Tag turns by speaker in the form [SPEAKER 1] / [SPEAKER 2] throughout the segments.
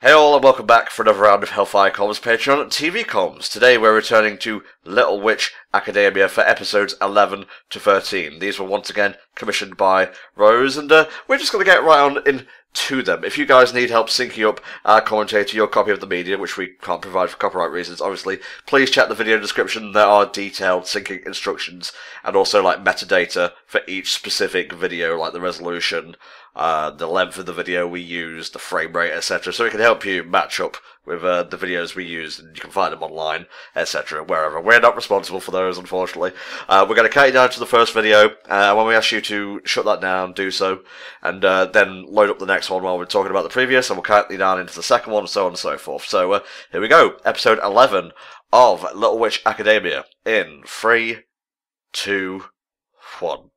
[SPEAKER 1] Hey all and welcome back for another round of HellfireComms Patron TV comms. Today we're returning to Little Witch Academia for episodes 11 to 13. These were once again commissioned by Rose, and we're just going to get right on into them. If you guys need help syncing up our commentary to your copy of the media, which we can't provide for copyright reasons, obviously, please check the video description. There are detailed syncing instructions and also like metadata for each specific video, like the resolution, the length of the video we use, the frame rate, etc. So it can help you match up with the videos we use, and you can find them online, etc. wherever. We're not responsible for those, unfortunately. We're going to cut you down to the first video, when we ask you to shut that down, do so, and then load up the next one while we're talking about the previous, and we'll cut you down into the second one, and so on and so forth. So here we go, episode 11 of Little Witch Academia, in 3, 2, 1.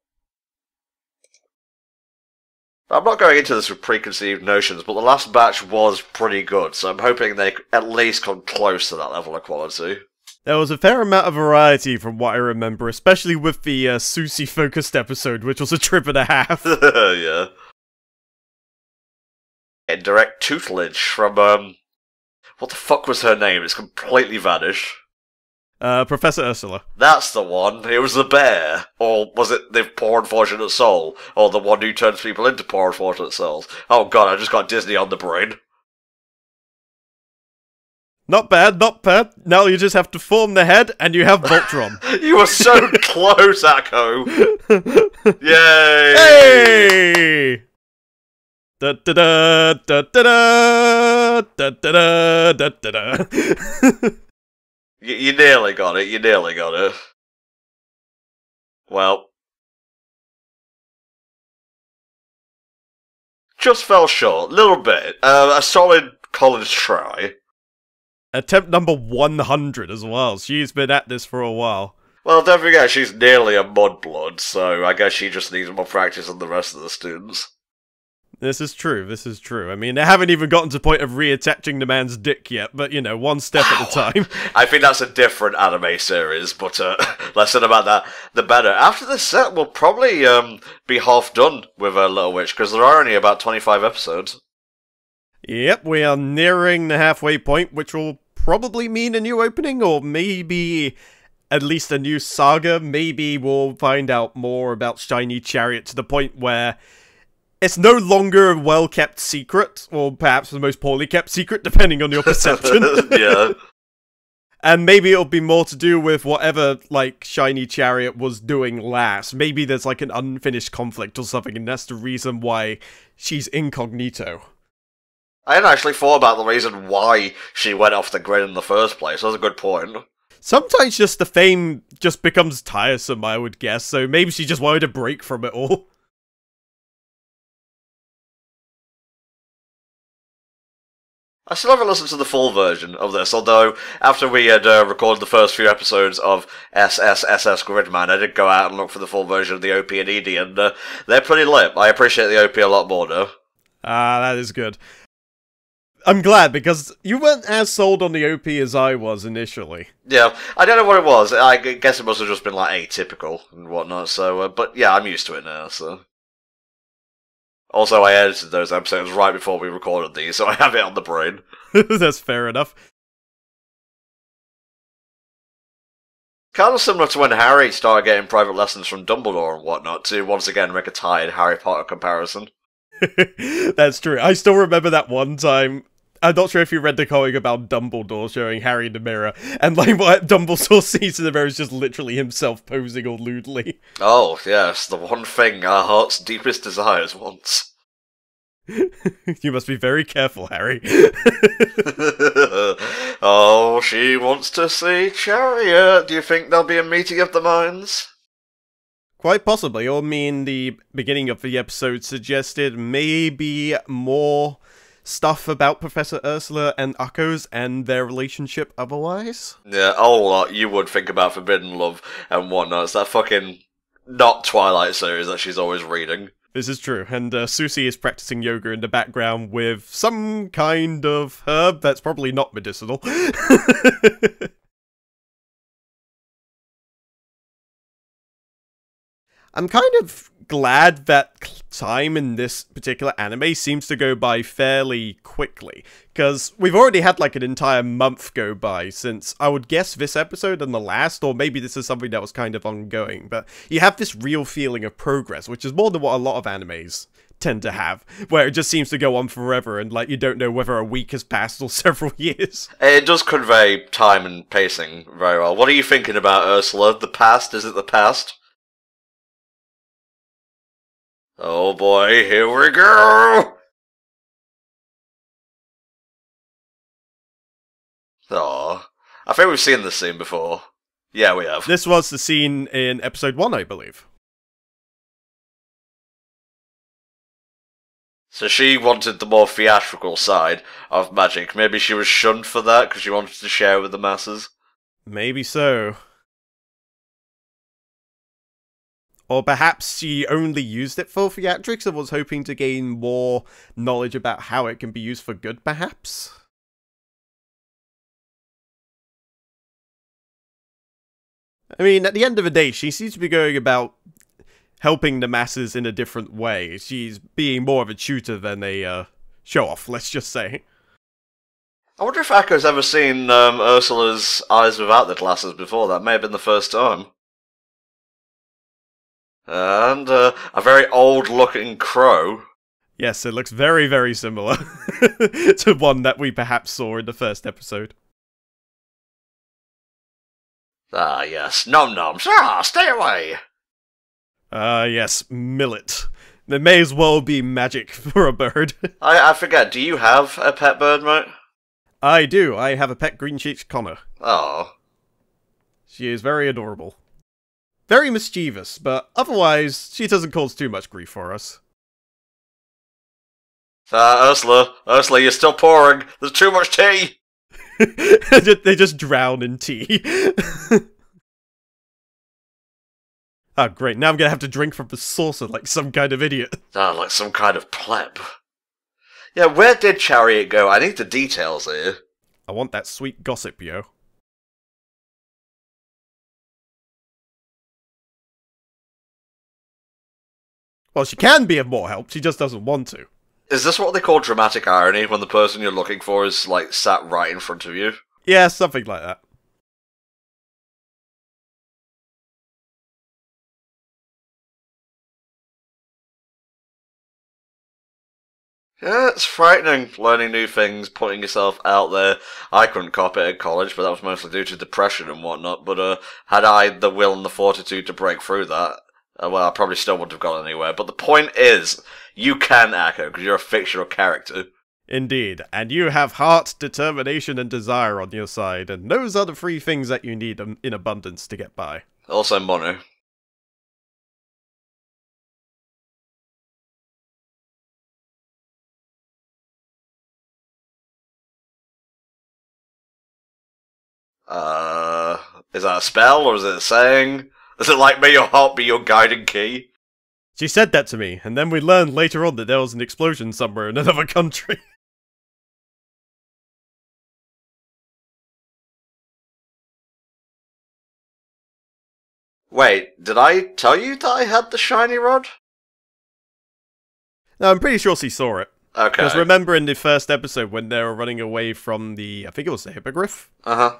[SPEAKER 1] I'm not going into this with preconceived notions, but the last batch was pretty good, so I'm hoping they at least come close to that level of quality.
[SPEAKER 2] There was a fair amount of variety from what I remember, especially with the Susie-focused episode, which was a trip and a half.
[SPEAKER 1] Yeah. Indirect tutelage from, what the fuck was her name? It's completely vanished.
[SPEAKER 2] Professor Ursula.
[SPEAKER 1] That's the one. It was the bear. Or was it the poor unfortunate soul? Or the one who turns people into poor unfortunate souls? Oh god, I just got Disney on the brain.
[SPEAKER 2] Not bad, not bad. Now you just have to form the head, and you have Voltron.
[SPEAKER 1] You were so close, Akko! Yay!
[SPEAKER 2] Hey! Da da da da da da da da da da.
[SPEAKER 1] You nearly got it, you nearly got it. Well. Just fell short, little bit. A solid college try.
[SPEAKER 2] Attempt number 100 as well. She's been at this for a while.
[SPEAKER 1] Well, don't forget, she's nearly a mudblood, so I guess she just needs more practice than the rest of the students.
[SPEAKER 2] This is true, this is true. I mean, they haven't even gotten to the point of reattaching the man's dick yet, but, you know, one step at a time.
[SPEAKER 1] I think that's a different anime series, but less said about that, the better. After this set, we'll probably be half done with Little Witch, because there are only about 25 episodes.
[SPEAKER 2] Yep, we are nearing the halfway point, which will probably mean a new opening, or maybe at least a new saga. Maybe we'll find out more about Shiny Chariot to the point where it's no longer a well-kept secret, or perhaps the most poorly kept secret, depending on your perception.
[SPEAKER 1] Yeah.
[SPEAKER 2] And maybe it'll be more to do with whatever, like, Shiny Chariot was doing last. Maybe there's, like, an unfinished conflict or something, and that's the reason why she's incognito.
[SPEAKER 1] I hadn't actually thought about the reason why she went off the grid in the first place. That's a good point.
[SPEAKER 2] Sometimes just the fame just becomes tiresome, I would guess, so maybe she just wanted a break from it all.
[SPEAKER 1] I still haven't listened to the full version of this, although after we had recorded the first few episodes of SSSS Gridman, I did go out and look for the full version of the OP and ED, and they're pretty lit. I appreciate the OP a lot more, though.
[SPEAKER 2] Ah, that is good. I'm glad, because you weren't as sold on the OP as I was initially.
[SPEAKER 1] Yeah, I don't know what it was. I guess it must have just been, like, atypical and whatnot, so, but yeah, I'm used to it now, so. Also, I edited those episodes right before we recorded these, so I have it on the brain.
[SPEAKER 2] That's fair enough.
[SPEAKER 1] Kind of similar to when Harry started getting private lessons from Dumbledore and whatnot, to once again make a tired Harry Potter comparison.
[SPEAKER 2] That's true. I still remember that one time. I'm not sure if you read the comic about Dumbledore showing Harry in the mirror, and like what Dumbledore sees in the mirror is just literally himself posing all lewdly.
[SPEAKER 1] Oh, yes, the one thing our heart's deepest desires wants.
[SPEAKER 2] You must be very careful, Harry.
[SPEAKER 1] Oh, she wants to see Chariot. Do you think there'll be a meeting of the minds?
[SPEAKER 2] Quite possibly, or the beginning of the episode suggested maybe more stuff about Professor Ursula and Akko's and their relationship otherwise.
[SPEAKER 1] Yeah, a whole lot you would think about Forbidden Love and whatnot. It's that fucking not Twilight series that she's always reading.
[SPEAKER 2] This is true, and Susie is practicing yoga in the background with some kind of herb that's probably not medicinal. I'm kind of glad that time in this particular anime seems to go by fairly quickly, because we've already had like an entire month go by since, I would guess, this episode and the last, or maybe this is something that was kind of ongoing, but you have this real feeling of progress, which is more than what a lot of animes tend to have, where it just seems to go on forever and like you don't know whether a week has passed or several years.
[SPEAKER 1] It does convey time and pacing very well. What are you thinking about, Ursula? The past? Is it the past? Oh boy, here we go! Aww. I think we've seen this scene before. Yeah, we have.
[SPEAKER 2] This was the scene in episode 1, I believe.
[SPEAKER 1] So she wanted the more theatrical side of magic. Maybe she was shunned for that because she wanted to share it with the masses.
[SPEAKER 2] Maybe so. Or perhaps she only used it for theatrics and was hoping to gain more knowledge about how it can be used for good, perhaps? I mean, at the end of the day, she seems to be going about helping the masses in a different way. She's being more of a tutor than a show-off, let's just say.
[SPEAKER 1] I wonder if Akko's ever seen Ursula's eyes without the glasses before. That may have been the first time. And a very old-looking crow.
[SPEAKER 2] Yes, it looks very, very similar to one that we perhaps saw in the first episode.
[SPEAKER 1] Ah, yes. Nom-noms. Ah, stay away!
[SPEAKER 2] Yes, millet. There may as well be magic for a bird.
[SPEAKER 1] I forget, do you have a pet bird, mate?
[SPEAKER 2] I do. I have a pet green-cheeked Connor.
[SPEAKER 1] Oh.
[SPEAKER 2] She is very adorable. Very mischievous, but otherwise, she doesn't cause too much grief for us.
[SPEAKER 1] Ursula, you're still pouring. There's too much tea.
[SPEAKER 2] They just drown in tea. Oh, great. Now I'm gonna have to drink from the saucer like some kind of idiot.
[SPEAKER 1] Ah, like some kind of pleb. Yeah, where did Chariot go? I need the details here.
[SPEAKER 2] I want that sweet gossip, yo. Well, she can be of more help, she just doesn't want to.
[SPEAKER 1] Is this what they call dramatic irony, when the person you're looking for is, like, sat right in front of you?
[SPEAKER 2] Yeah, something like that.
[SPEAKER 1] Yeah, it's frightening, learning new things, putting yourself out there. I couldn't cop it at college, but that was mostly due to depression and whatnot, but had I the will and the fortitude to break through that, well, I probably still wouldn't have gone anywhere. But the point is, you can, Akko, because you're a fictional character.
[SPEAKER 2] Indeed, and you have heart, determination, and desire on your side, and those are the three things that you need in abundance to get by.
[SPEAKER 1] Also money. Is that a spell, or is it a saying? Is it like, may your heart be your guiding key?
[SPEAKER 2] She said that to me, and then we learned later on that there was an explosion somewhere in another country.
[SPEAKER 1] Wait, did I tell you that I had the shiny rod?
[SPEAKER 2] No, I'm pretty sure she saw it.
[SPEAKER 1] Okay.
[SPEAKER 2] Because remember in the first episode when they were running away from the, I think it was the Hippogriff?
[SPEAKER 1] Uh-huh.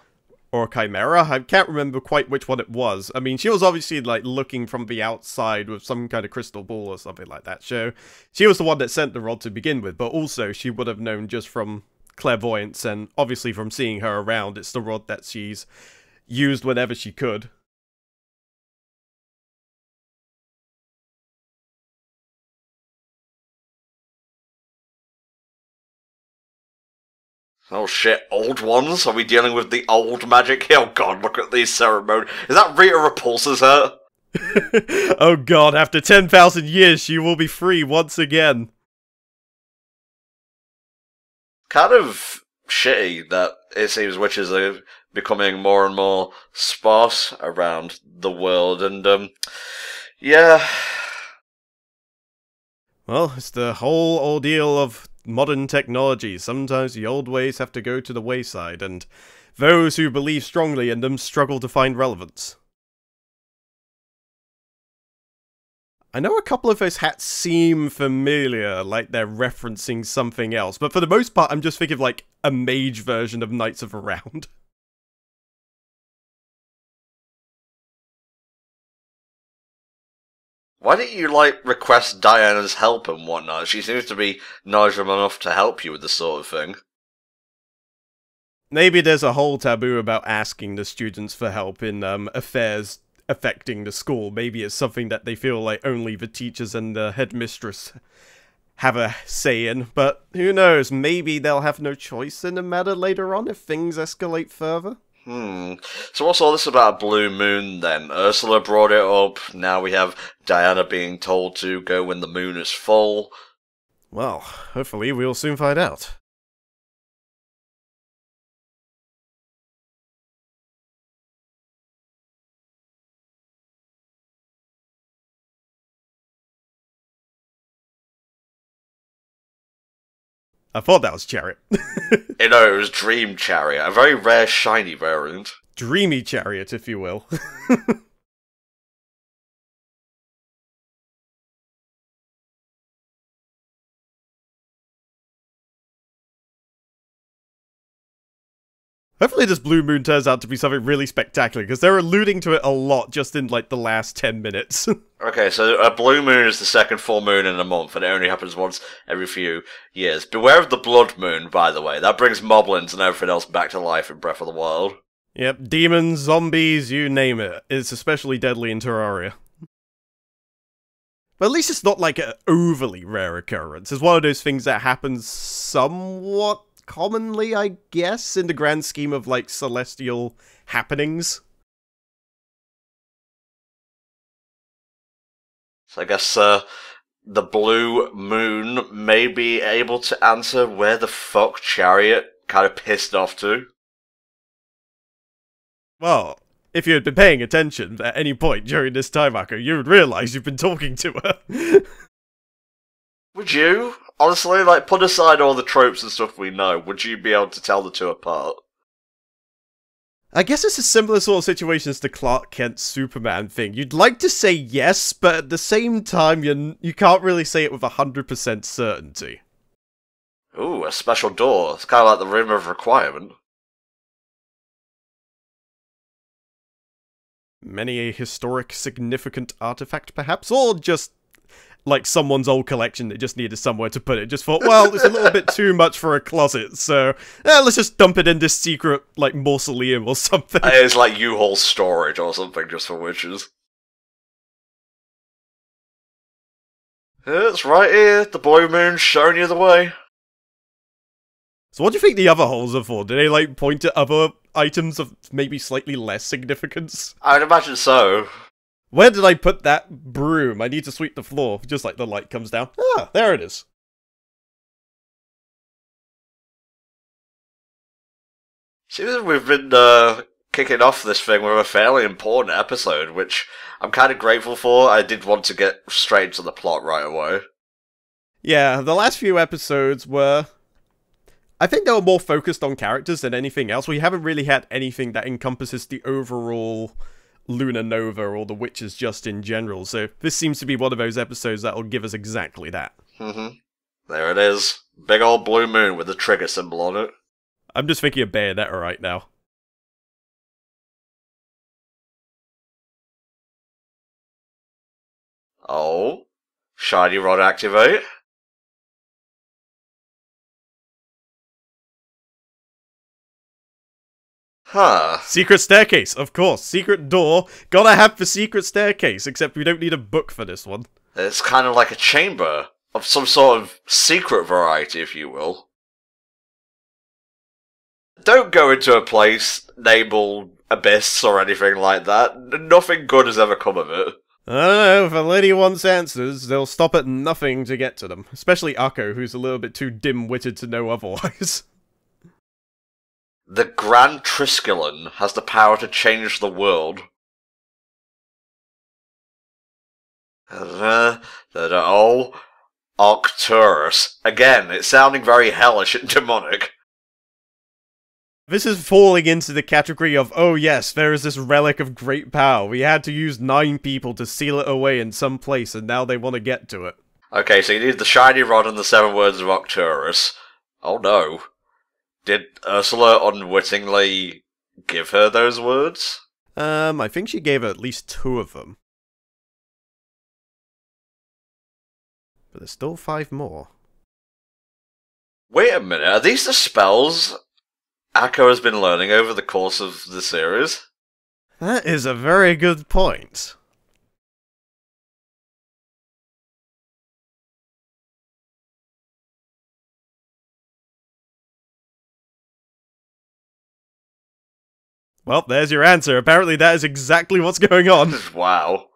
[SPEAKER 2] Or Chimera? I can't remember quite which one it was. I mean, she was obviously, like, looking from the outside with some kind of crystal ball or something like that. So, she was the one that sent the rod to begin with, but also she would have known just from clairvoyance and obviously from seeing her around, it's the rod that she's used whenever she could.
[SPEAKER 1] Oh shit, old ones? Are we dealing with the old magic? Oh god, look at these ceremonies. Is that Rita Repulsa's hair?
[SPEAKER 2] Oh god, after 10,000 years she will be free once again.
[SPEAKER 1] Kind of shitty that it seems witches are becoming more and more sparse around the world, and yeah.
[SPEAKER 2] Well, it's the whole ordeal of modern technology. Sometimes the old ways have to go to the wayside, and those who believe strongly in them struggle to find relevance. I know a couple of those hats seem familiar, like they're referencing something else, but for the most part, I'm just thinking of, like, a mage version of Knights of the Round.
[SPEAKER 1] Why didn't you, like, request Diana's help and whatnot? She seems to be knowledgeable enough to help you with this sort of thing.
[SPEAKER 2] Maybe there's a whole taboo about asking the students for help in affairs affecting the school. Maybe it's something that they feel like only the teachers and the headmistress have a say in, but who knows, maybe they'll have no choice in the matter later on if things escalate further.
[SPEAKER 1] So what's all this about a blue moon then? Ursula brought it up, now we have Diana being told to go when the moon is full.
[SPEAKER 2] Well, hopefully we'll soon find out. I thought that was Chariot.
[SPEAKER 1] You know, it was Dream Chariot, a very rare shiny variant.
[SPEAKER 2] Dreamy Chariot, if you will. Hopefully this blue moon turns out to be something really spectacular, because they're alluding to it a lot just in, like, the last 10 minutes.
[SPEAKER 1] Okay, so a blue moon is the second full moon in a month, and it only happens once every few years. Beware of the blood moon, by the way. That brings moblins and everything else back to life in Breath of the Wild.
[SPEAKER 2] Yep, demons, zombies, you name it. It's especially deadly in Terraria. But at least it's not like an overly rare occurrence. It's one of those things that happens somewhat commonly, I guess, in the grand scheme of, like, celestial happenings.
[SPEAKER 1] So I guess, the blue moon may be able to answer where the fuck Chariot kind of pissed off to.
[SPEAKER 2] Well, if you had been paying attention at any point during this time, Akko, you would realize you've been talking to her.
[SPEAKER 1] Would you? Honestly, like, put aside all the tropes and stuff we know, would you be able to tell the two apart?
[SPEAKER 2] I guess it's a similar sort of situation as the Clark Kent Superman thing. You'd like to say yes, but at the same time, you can't really say it with 100% certainty.
[SPEAKER 1] Ooh, a special door. It's kind of like the Room of Requirement.
[SPEAKER 2] Many a historic, significant artifact, perhaps? Or just, like, someone's old collection that just needed somewhere to put it. Just thought, well, it's a little bit too much for a closet, so let's just dump it in this secret, like, mausoleum or something.
[SPEAKER 1] It's like U-Haul storage or something just for witches. It's right here. The blue moon's showing you the way.
[SPEAKER 2] So what do you think the other holes are for? Do they, like, point at other items of maybe slightly less significance?
[SPEAKER 1] I'd imagine so.
[SPEAKER 2] Where did I put that broom? I need to sweep the floor, just like the light comes down. Ah, there it is.
[SPEAKER 1] Seems like we've been, kicking off this thing with a fairly important episode, which I'm kind of grateful for. I did want to get straight into the plot right away.
[SPEAKER 2] Yeah, the last few episodes were... I think they were more focused on characters than anything else. We haven't really had anything that encompasses the overall Lunar Nova or the witches just in general, so this seems to be one of those episodes that will give us exactly that.
[SPEAKER 1] There it is. Big old blue moon with the trigger symbol on it.
[SPEAKER 2] I'm just thinking of Bayonetta right now.
[SPEAKER 1] Oh. Shiny rod activate. Huh.
[SPEAKER 2] Secret staircase, of course. Secret door. Gotta have the secret staircase, except we don't need a book for this one.
[SPEAKER 1] It's kind of like a chamber of some sort of secret variety, if you will. Don't go into a place labeled Abyss or anything like that. Nothing good has ever come of it.
[SPEAKER 2] I don't know, if a lady wants answers, they'll stop at nothing to get to them. Especially Akko, who's a little bit too dim-witted to know otherwise.
[SPEAKER 1] The Grand Triskelion has the power to change the world. Oh, Arcturus. Again, it's sounding very hellish and demonic.
[SPEAKER 2] This is falling into the category of, oh yes, there is this relic of great power. We had to use 9 people to seal it away in some place, and now they want to get to it.
[SPEAKER 1] Okay, so you need the shiny rod and the 7 words of Arcturus. Oh no. Did Ursula unwittingly give her those words?
[SPEAKER 2] I think she gave her at least 2 of them. But there's still 5 more.
[SPEAKER 1] Wait a minute, are these the spells Akko has been learning over the course of the series?
[SPEAKER 2] That is a very good point. Well, there's your answer. Apparently that is exactly what's going on.
[SPEAKER 1] Wow.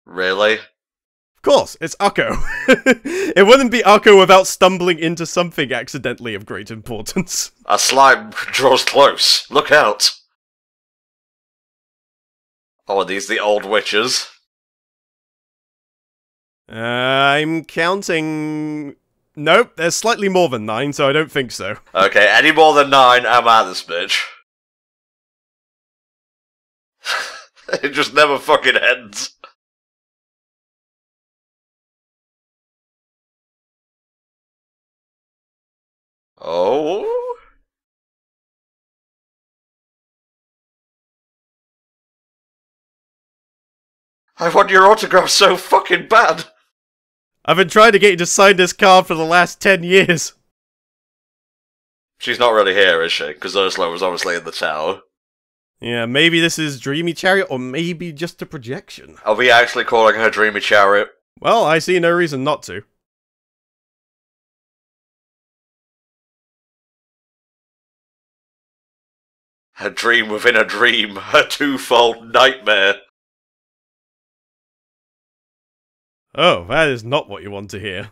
[SPEAKER 1] Really?
[SPEAKER 2] Of course, it's Akko. It wouldn't be Akko without stumbling into something accidentally of great importance.
[SPEAKER 1] A slime draws close. Look out. Oh, are these the old witches?
[SPEAKER 2] I'm counting... Nope, there's slightly more than 9, so I don't think so.
[SPEAKER 1] Okay, any more than 9, I'm out of this bitch. It just never fucking ends. Oh? I want your autograph so fucking bad.
[SPEAKER 2] I've been trying to get you to sign this card for the last 10 years.
[SPEAKER 1] She's not really here, is she? Because Ursula was obviously in the tower.
[SPEAKER 2] Yeah, maybe this is Dreamy Chariot, or maybe just a projection.
[SPEAKER 1] Are we actually calling her Dreamy Chariot?
[SPEAKER 2] Well, I see no reason not to.
[SPEAKER 1] A dream within a dream, a twofold nightmare.
[SPEAKER 2] Oh, that is not what you want to hear.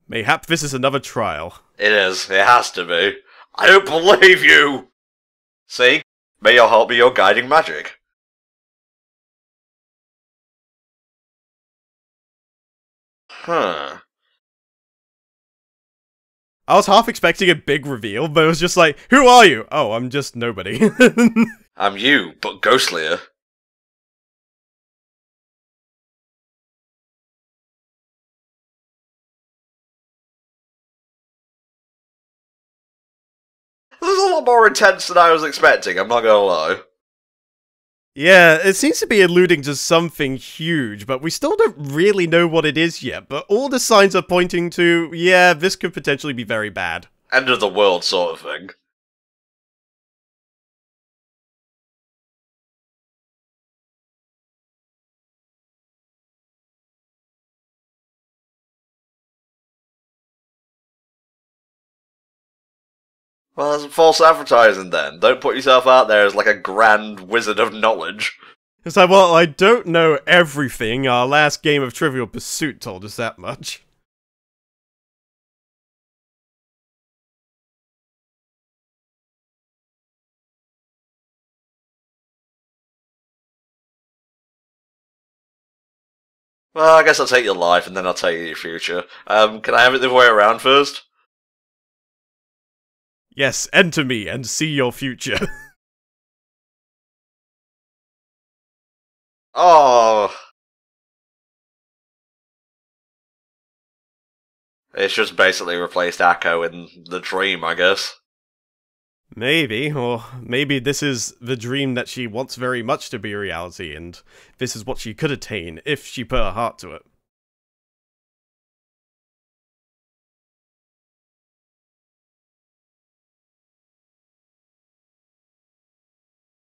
[SPEAKER 2] Mayhap this is another trial.
[SPEAKER 1] It is, it has to be. I don't believe you! See? May your heart be your guiding magic. Huh.
[SPEAKER 2] I was half expecting a big reveal, but it was just like, who are you? Oh, I'm just nobody.
[SPEAKER 1] I'm you, but ghostlier. This is a lot more intense than I was expecting, I'm not gonna lie.
[SPEAKER 2] Yeah, it seems to be alluding to something huge, but we still don't really know what it is yet, but all the signs are pointing to, yeah, this could potentially be very bad.
[SPEAKER 1] End of the world sort of thing. Well, that's false advertising then. Don't put yourself out there as like a grand wizard of knowledge.
[SPEAKER 2] It's like, well, I don't know everything. Our last game of Trivial Pursuit told us that much.
[SPEAKER 1] Well, I guess I'll take your life and then I'll tell you your future. Can I have it the other way around first?
[SPEAKER 2] Yes, enter me and see your future.
[SPEAKER 1] Oh. It's just basically replaced Akko in the dream, I guess.
[SPEAKER 2] Maybe, or maybe this is the dream that she wants very much to be a reality, and this is what she could attain if she put her heart to it.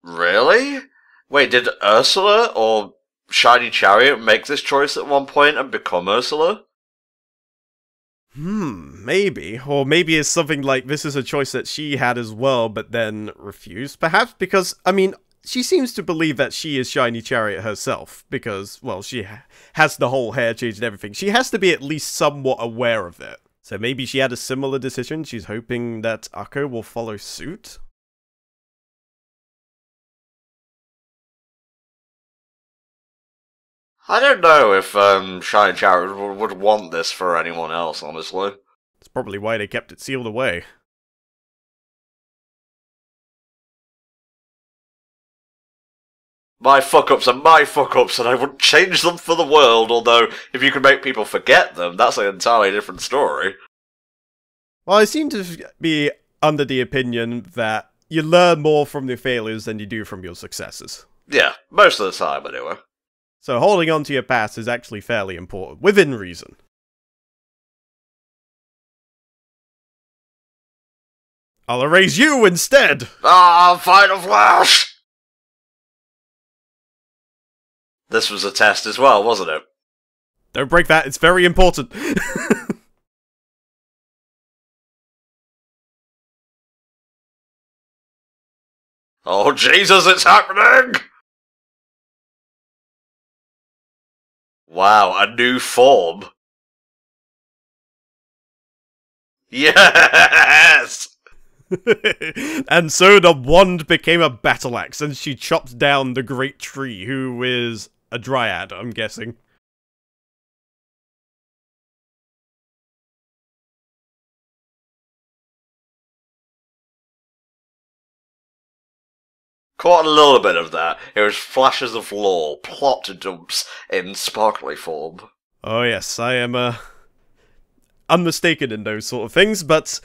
[SPEAKER 1] Really? Wait, did Ursula or Shiny Chariot make this choice at one point and become Ursula?
[SPEAKER 2] Maybe. Or maybe it's something like this is a choice that she had as well, but then refused, perhaps? Because, I mean, she seems to believe that she is Shiny Chariot herself, because, well, she has the whole hair change and everything. She has to be at least somewhat aware of it. So maybe she had a similar decision, she's hoping that Akko will follow suit?
[SPEAKER 1] I don't know if Shiny Chariot would want this for anyone else, honestly.
[SPEAKER 2] That's probably why they kept it sealed away.
[SPEAKER 1] My fuck-ups are my fuck-ups, and I wouldn't change them for the world, although if you can make people forget them, that's an entirely different story.
[SPEAKER 2] Well, I seem to be under the opinion that you learn more from your failures than you do from your successes.
[SPEAKER 1] Yeah, most of the time, anyway.
[SPEAKER 2] So holding on to your past is actually fairly important, within reason. I'll erase you instead!
[SPEAKER 1] Ah, Final Flash! This was a test as well, wasn't it?
[SPEAKER 2] Don't break that, it's very important.
[SPEAKER 1] Oh, Jesus, it's happening! Wow, a new form. Yes!
[SPEAKER 2] And so the wand became a battle axe, and she chopped down the great tree, who is a dryad, I'm guessing.
[SPEAKER 1] Caught a little bit of that. It was flashes of lore, plot dumps in sparkly form.
[SPEAKER 2] Oh yes, I am, unmistaken in those sort of things, but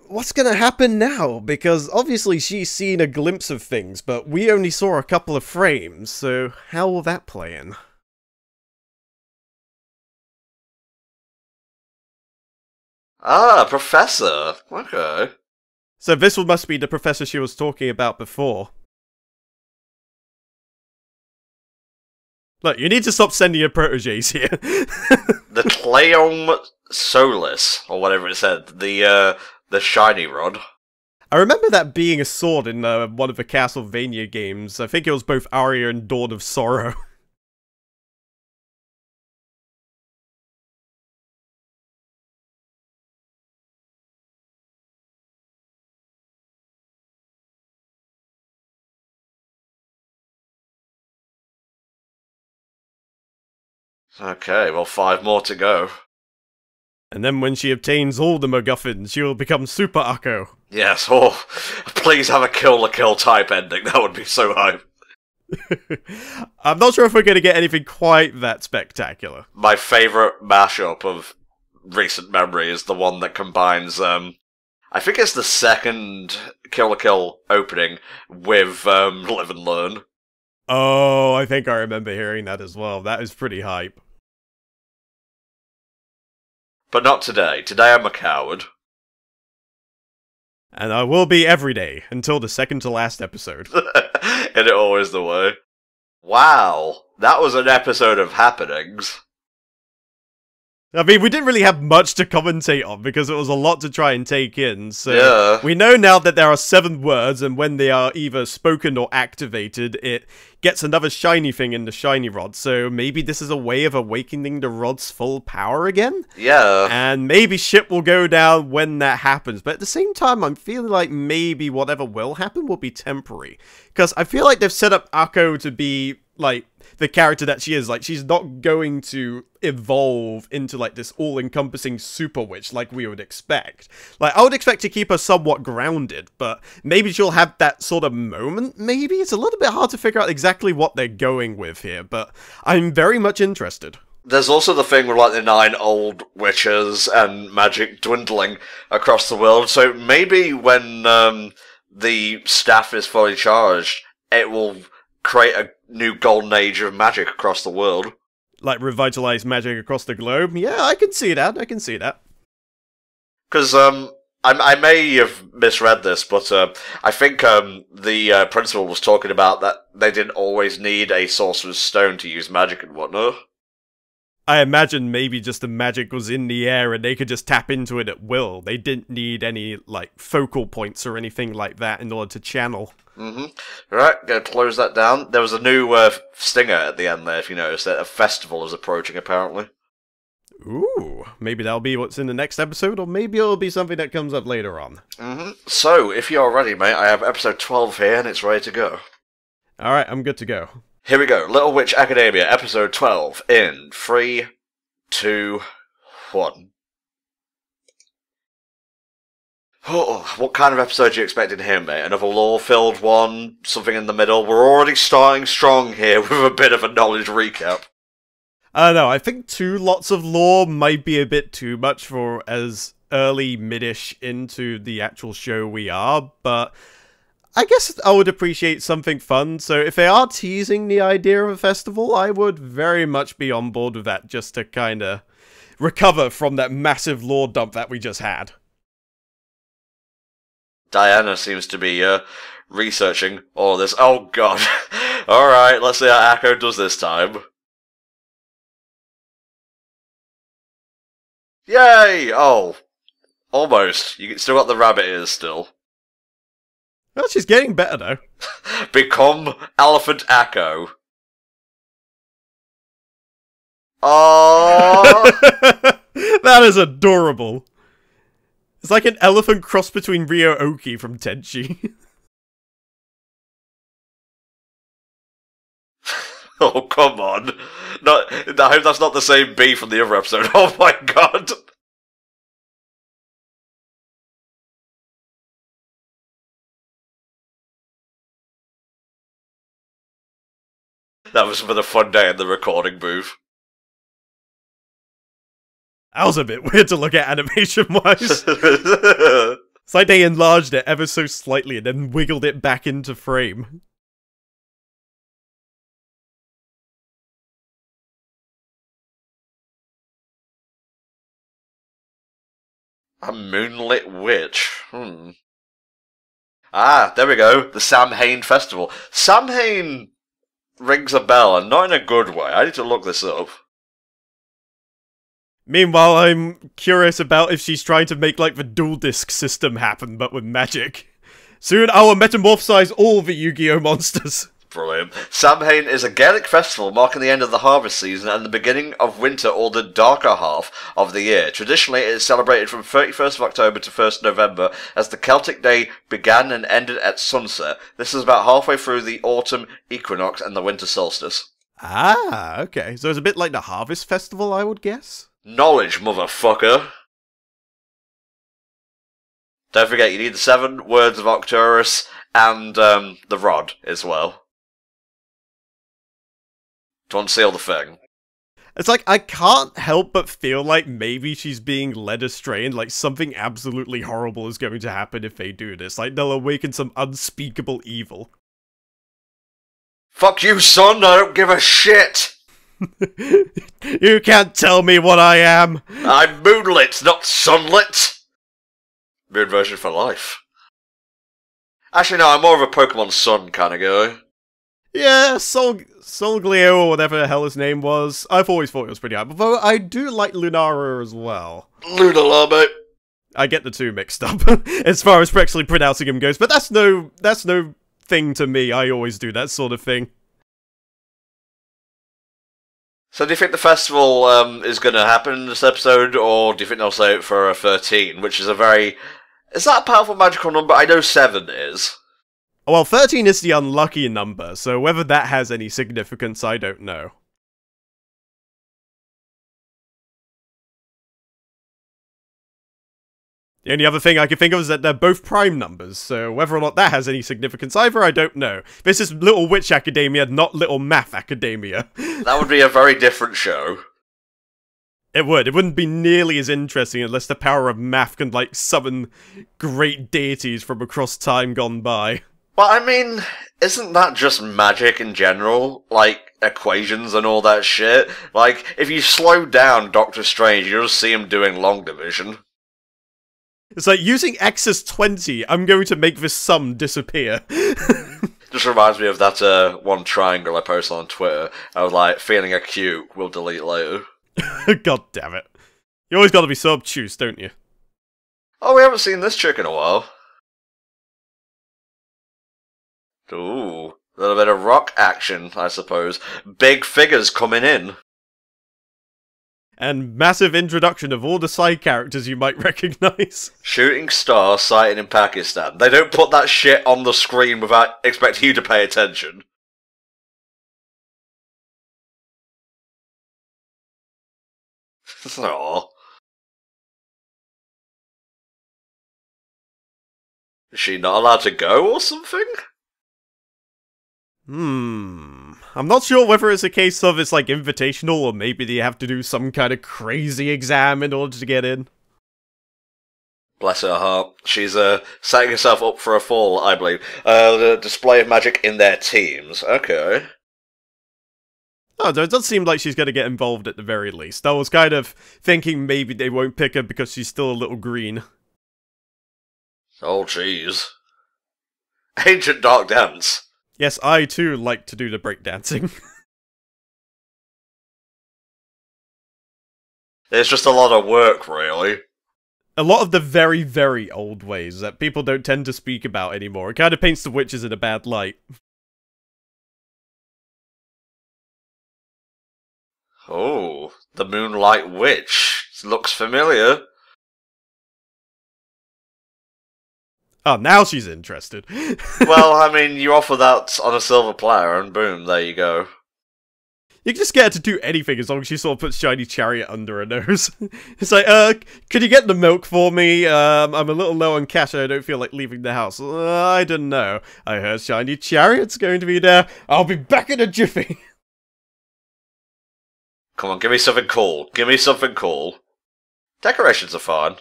[SPEAKER 2] what's gonna happen now? Because obviously she's seen a glimpse of things, but we only saw a couple of frames, so how will that play in?
[SPEAKER 1] Ah, Professor. Okay.
[SPEAKER 2] So this must be the professor she was talking about before. Look, you need to stop sending your proteges here.
[SPEAKER 1] The Cleom Solis, or whatever it said. The shiny rod.
[SPEAKER 2] I remember that being a sword in one of the Castlevania games. I think it was both Aria and Dawn of Sorrow.
[SPEAKER 1] Okay, well, 5 more to go.
[SPEAKER 2] And then when she obtains all the MacGuffins, she will become Super Akko.
[SPEAKER 1] Yes, oh, please have a kill-the-kill type ending, that would be so hype.
[SPEAKER 2] I'm not sure if we're going to get anything quite that spectacular.
[SPEAKER 1] My favourite mashup of recent memory is the one that combines, I think it's the second Kill-la-Kill opening with Live and Learn.
[SPEAKER 2] Oh, I think I remember hearing that as well. That is pretty hype.
[SPEAKER 1] But not today. Today I'm a coward.
[SPEAKER 2] And I will be every day, until the second to last episode.
[SPEAKER 1] And it always the way. Wow, that was an episode of happenings.
[SPEAKER 2] I mean, we didn't really have much to commentate on, because it was a lot to try and take in, so...
[SPEAKER 1] Yeah.
[SPEAKER 2] We know now that there are 7 words, and when they are either spoken or activated, it gets another shiny thing in the shiny rod, so maybe this is a way of awakening the rod's full power again?
[SPEAKER 1] Yeah.
[SPEAKER 2] And maybe shit will go down when that happens, but at the same time, I'm feeling like maybe whatever will happen will be temporary. Because I feel like they've set up Akko to be, like, the character that she is. Like, she's not going to evolve into, like, this all-encompassing super witch like we would expect. Like, I would expect to keep her somewhat grounded, but maybe she'll have that sort of moment, maybe? It's a little bit hard to figure out exactly what they're going with here, but I'm very much interested.
[SPEAKER 1] There's also the thing with, like, the 9 old witches and magic dwindling across the world, so maybe when the staff is fully charged, it will create a new golden age of magic across the world.
[SPEAKER 2] Like, revitalize magic across the globe? Yeah, I can see that, I can see that.
[SPEAKER 1] Because, I may have misread this, but I think the principal was talking about that they didn't always need a Sorcerer's Stone to use magic and whatnot.
[SPEAKER 2] I imagine maybe just the magic was in the air and they could just tap into it at will. They didn't need any, like, focal points or anything like that in order to channel.
[SPEAKER 1] Right, gonna close that down. There was a new stinger at the end there, if you noticed. A festival is approaching, apparently.
[SPEAKER 2] Ooh, maybe that'll be what's in the next episode, or maybe it'll be something that comes up later on.
[SPEAKER 1] So, if you're ready, mate, I have episode 12 here, and it's ready to go.
[SPEAKER 2] Alright, I'm good to go.
[SPEAKER 1] Here we go. Little Witch Academia, episode 12, in 3, 2, 1. Oh, what kind of episode are you expecting here, mate? Another lore-filled one? Something in the middle? We're already starting strong here with a bit of a knowledge recap.
[SPEAKER 2] I don't know, I think 2 lots of lore might be a bit too much for as early, mid-ish into the actual show we are, but I guess I would appreciate something fun, so if they are teasing the idea of a festival, I would very much be on board with that, just to kinda recover from that massive lore dump that we just had.
[SPEAKER 1] Diana seems to be researching all this. Oh god. Alright, let's see how Akko does this time. Yay! Oh. Almost. You still got the rabbit ears still.
[SPEAKER 2] Well, she's getting better, though.
[SPEAKER 1] Become Elephant Akko. Oh.
[SPEAKER 2] That is adorable. It's like an elephant cross between Ryo-Oki from Tenchi.
[SPEAKER 1] Oh, come on. No, I hope that's not the same bee from the other episode. Oh my god. That was for the fun day in the recording booth.
[SPEAKER 2] That was a bit weird to look at animation-wise. It's like they enlarged it ever so slightly and then wiggled it back into frame.
[SPEAKER 1] A moonlit witch. Ah, there we go. The Samhain Festival. Samhain rings a bell, and not in a good way. I need to look this up.
[SPEAKER 2] Meanwhile, I'm curious about if she's trying to make, like, the dual disc system happen, but with magic. Soon I will metamorphosize all the Yu-Gi-Oh! Monsters.
[SPEAKER 1] Brilliant. Samhain is a Gaelic festival marking the end of the harvest season and the beginning of winter, or the darker half of the year. Traditionally, it is celebrated from 31st of October to 1st November, as the Celtic day began and ended at sunset. This is about halfway through the autumn equinox and the winter solstice.
[SPEAKER 2] Ah, okay. So it's a bit like the Harvest Festival, I would guess?
[SPEAKER 1] Knowledge, motherfucker. Don't forget, you need the 7 words of Arcturus and the rod as well. To unseal the thing.
[SPEAKER 2] It's like, I can't help but feel like maybe she's being led astray and like something absolutely horrible is going to happen if they do this. Like, they'll awaken some unspeakable evil.
[SPEAKER 1] Fuck you, son! I don't give a shit!
[SPEAKER 2] You can't tell me what I am!
[SPEAKER 1] I'm moonlit, not sunlit! Moon version for life. Actually, no, I'm more of a Pokemon Sun kind of guy.
[SPEAKER 2] Yeah, Solglio, or whatever the hell his name was. I've always thought it was pretty hard, although I do like Lunara as well.
[SPEAKER 1] Lunala, mate.
[SPEAKER 2] I get the two mixed up, as far as actually pronouncing him goes, but that's no thing to me. I always do that sort of thing.
[SPEAKER 1] So do you think the festival is going to happen in this episode, or do you think they'll say it for 13, which is a very... Is that a powerful magical number? I know 7 is.
[SPEAKER 2] Well, 13 is the unlucky number, so whether that has any significance, I don't know. The only other thing I can think of is that they're both prime numbers, so whether or not that has any significance either, I don't know. This is Little Witch Academia, not Little Math Academia.
[SPEAKER 1] That would be a very different show.
[SPEAKER 2] It would. It wouldn't be nearly as interesting unless the power of math can, like, summon great deities from across time gone by.
[SPEAKER 1] But I mean, isn't that just magic in general? Like, equations and all that shit? Like, if you slow down Doctor Strange, you'll just see him doing long division.
[SPEAKER 2] It's like, using Excess 20, I'm going to make this sum disappear.
[SPEAKER 1] Just reminds me of that one triangle I posted on Twitter. I was like, feeling acute, we'll delete later.
[SPEAKER 2] God damn it. You always gotta be so obtuse, don't you?
[SPEAKER 1] Oh, we haven't seen this chick in a while. Ooh, a little bit of rock action, I suppose. Big figures coming in.
[SPEAKER 2] And massive introduction of all the side characters you might recognize.
[SPEAKER 1] Shooting star sighted in Pakistan. They don't put that shit on the screen without expecting you to pay attention. Aww. Is she not allowed to go or something?
[SPEAKER 2] I'm not sure whether it's a case of it's like invitational or maybe they have to do some kind of crazy exam in order to get in.
[SPEAKER 1] Bless her heart. She's setting herself up for a fall, I believe. The display of magic in their teams. Okay.
[SPEAKER 2] Oh, it does seem like she's going to get involved at the very least. I was kind of thinking maybe they won't pick her because she's still a little green.
[SPEAKER 1] Oh, jeez. Ancient Dark Dance.
[SPEAKER 2] Yes, I too like to do the breakdancing.
[SPEAKER 1] It's just a lot of work, really.
[SPEAKER 2] A lot of the very, very old ways that people don't tend to speak about anymore. It kind of paints the witches in a bad light.
[SPEAKER 1] Oh, the Moonlight Witch. Looks familiar.
[SPEAKER 2] Oh, now she's interested.
[SPEAKER 1] Well, I mean, you offer that on a silver platter, and boom, there you go.
[SPEAKER 2] You can just get her to do anything as long as she sort of puts Shiny Chariot under her nose. It's like, could you get the milk for me? I'm a little low on cash and I don't feel like leaving the house. I don't know. I heard Shiny Chariot's going to be there. I'll be back in a jiffy.
[SPEAKER 1] Come on, give me something cool. Give me something cool. Decorations are fine.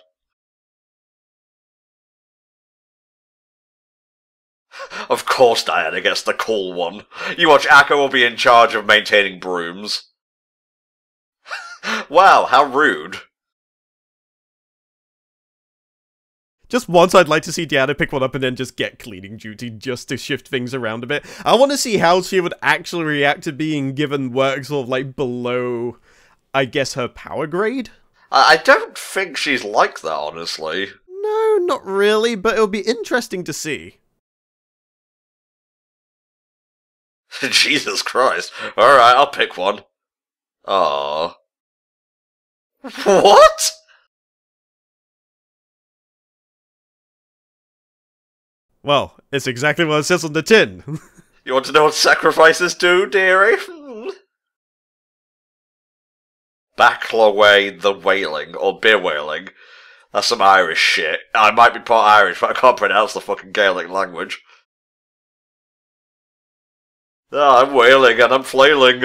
[SPEAKER 1] Of course Diana gets the cool one. You watch, Akko will be in charge of maintaining brooms. Wow, how rude.
[SPEAKER 2] Just once I'd like to see Diana pick one up and then just get cleaning duty just to shift things around a bit. I want to see how she would actually react to being given work sort of like below, I guess, her power grade?
[SPEAKER 1] I don't think she's like that, honestly.
[SPEAKER 2] No, not really, but it'll be interesting to see.
[SPEAKER 1] Jesus Christ. Alright, I'll pick one. Aww. What?
[SPEAKER 2] Well, it's exactly what it says on the tin.
[SPEAKER 1] You want to know what sacrifices do, dearie? Backlaway the Wailing, or Beer Wailing. That's some Irish shit. I might be part Irish, but I can't pronounce the fucking Gaelic language. Ah, I'm wailing and I'm flailing.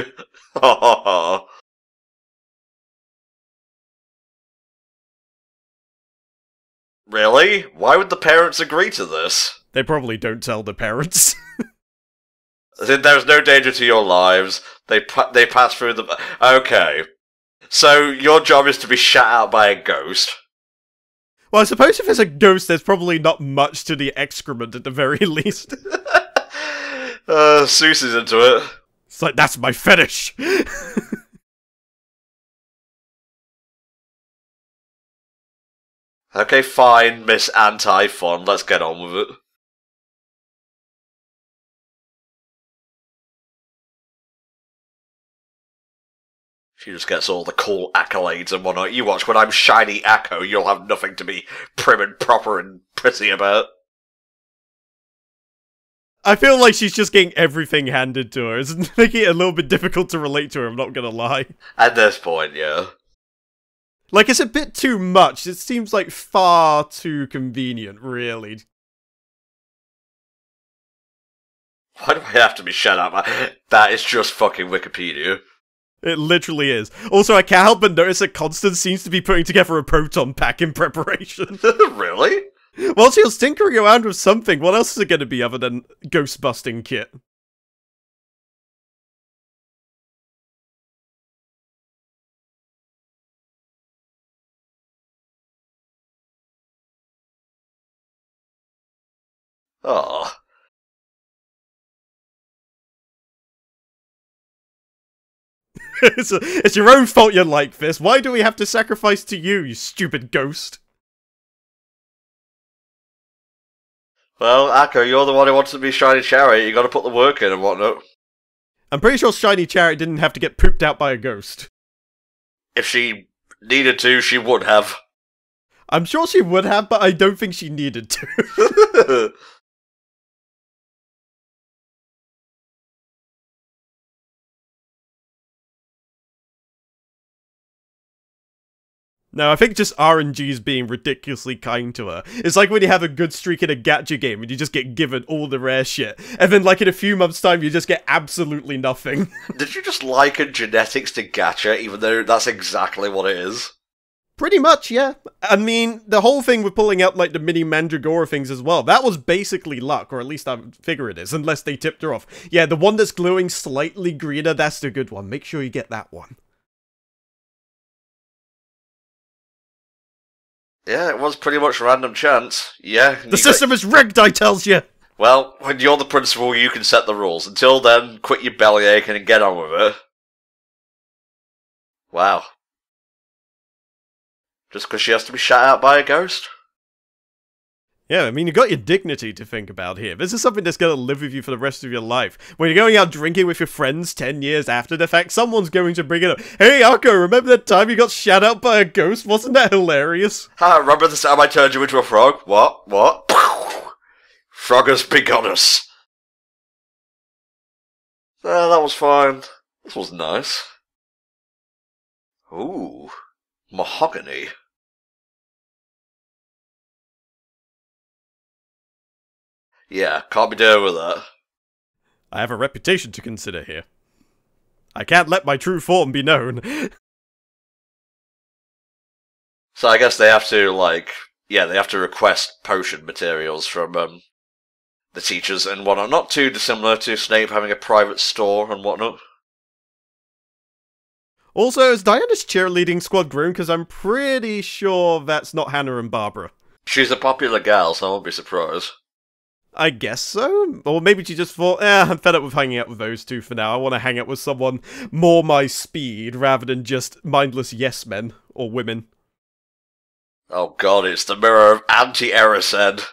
[SPEAKER 1] Really? Why would the parents agree to this?
[SPEAKER 2] They probably don't tell the parents.
[SPEAKER 1] There's no danger to your lives. They pass through the... Okay. So, your job is to be shut out by a ghost.
[SPEAKER 2] Well, I suppose if it's a ghost, there's probably not much to the excrement at the very least.
[SPEAKER 1] Susie's into it.
[SPEAKER 2] It's like, that's my fetish!
[SPEAKER 1] Okay, fine, Miss Anti-Fun, let's get on with it. She just gets all the cool accolades and whatnot. You watch, when I'm shiny Akko, you'll have nothing to be prim and proper and pretty about.
[SPEAKER 2] I feel like she's just getting everything handed to her. It's making it a little bit difficult to relate to her, I'm not gonna lie.
[SPEAKER 1] At this point, yeah.
[SPEAKER 2] Like, it's a bit too much. It seems like far too convenient, really.
[SPEAKER 1] Why do I have to be shut up? That is just fucking Wikipedia.
[SPEAKER 2] It literally is. Also, I can't help but notice that Constance seems to be putting together a proton pack in preparation.
[SPEAKER 1] Really?
[SPEAKER 2] Well, she was tinkering around with something. What else is it going to be other than ghost-busting kit?
[SPEAKER 1] Oh.
[SPEAKER 2] It's your own fault you're like this. Why do we have to sacrifice to you, you stupid ghost?
[SPEAKER 1] Well, Akko, you're the one who wants to be Shiny Chariot. You gotta put the work in and whatnot.
[SPEAKER 2] I'm pretty sure Shiny Chariot didn't have to get pooped out by a ghost.
[SPEAKER 1] If she needed to, she would have.
[SPEAKER 2] I'm sure she would have, but I don't think she needed to. No, I think just RNG's being ridiculously kind to her. It's like when you have a good streak in a gacha game and you just get given all the rare shit, and then like in a few months' time you just get absolutely nothing.
[SPEAKER 1] Did you just liken genetics to gacha, even though that's exactly what it is?
[SPEAKER 2] Pretty much, yeah. I mean, the whole thing with pulling out like the mini Mandragora things as well, that was basically luck, or at least I figure it is, unless they tipped her off. Yeah, the one that's glowing slightly greener, that's the good one. Make sure you get that one.
[SPEAKER 1] Yeah, it was pretty much random chance. Yeah.
[SPEAKER 2] The system is rigged, I tells you!
[SPEAKER 1] Well, when you're the principal, you can set the rules. Until then, quit your bellyache and get on with it. Wow. Just because she has to be shot out by a ghost?
[SPEAKER 2] Yeah, I mean, you got your dignity to think about here. This is something that's gonna live with you for the rest of your life. When you're going out drinking with your friends 10 years after the fact, someone's going to bring it up. Hey, Akko, remember that time you got shot out by a ghost? Wasn't that hilarious?
[SPEAKER 1] Ha, remember the time I turned you into a frog? What? Froggers begot us. That was fine. This was nice. Ooh. Mahogany. Yeah, can't be doing with that.
[SPEAKER 2] I have a reputation to consider here. I can't let my true form be known.
[SPEAKER 1] So I guess they have to, like, yeah, they have to request potion materials from, the teachers and whatnot. Not too dissimilar to Snape having a private store and whatnot.
[SPEAKER 2] Also, is Diana's cheerleading squad grown? Because I'm pretty sure that's not Hannah and Barbara.
[SPEAKER 1] She's a popular gal, so I won't be surprised.
[SPEAKER 2] I guess so. Or maybe she just thought, I'm fed up with hanging out with those two for now. I want to hang out with someone more my speed, rather than just mindless yes men, or women.
[SPEAKER 1] Oh god, it's the mirror of anti-Erised.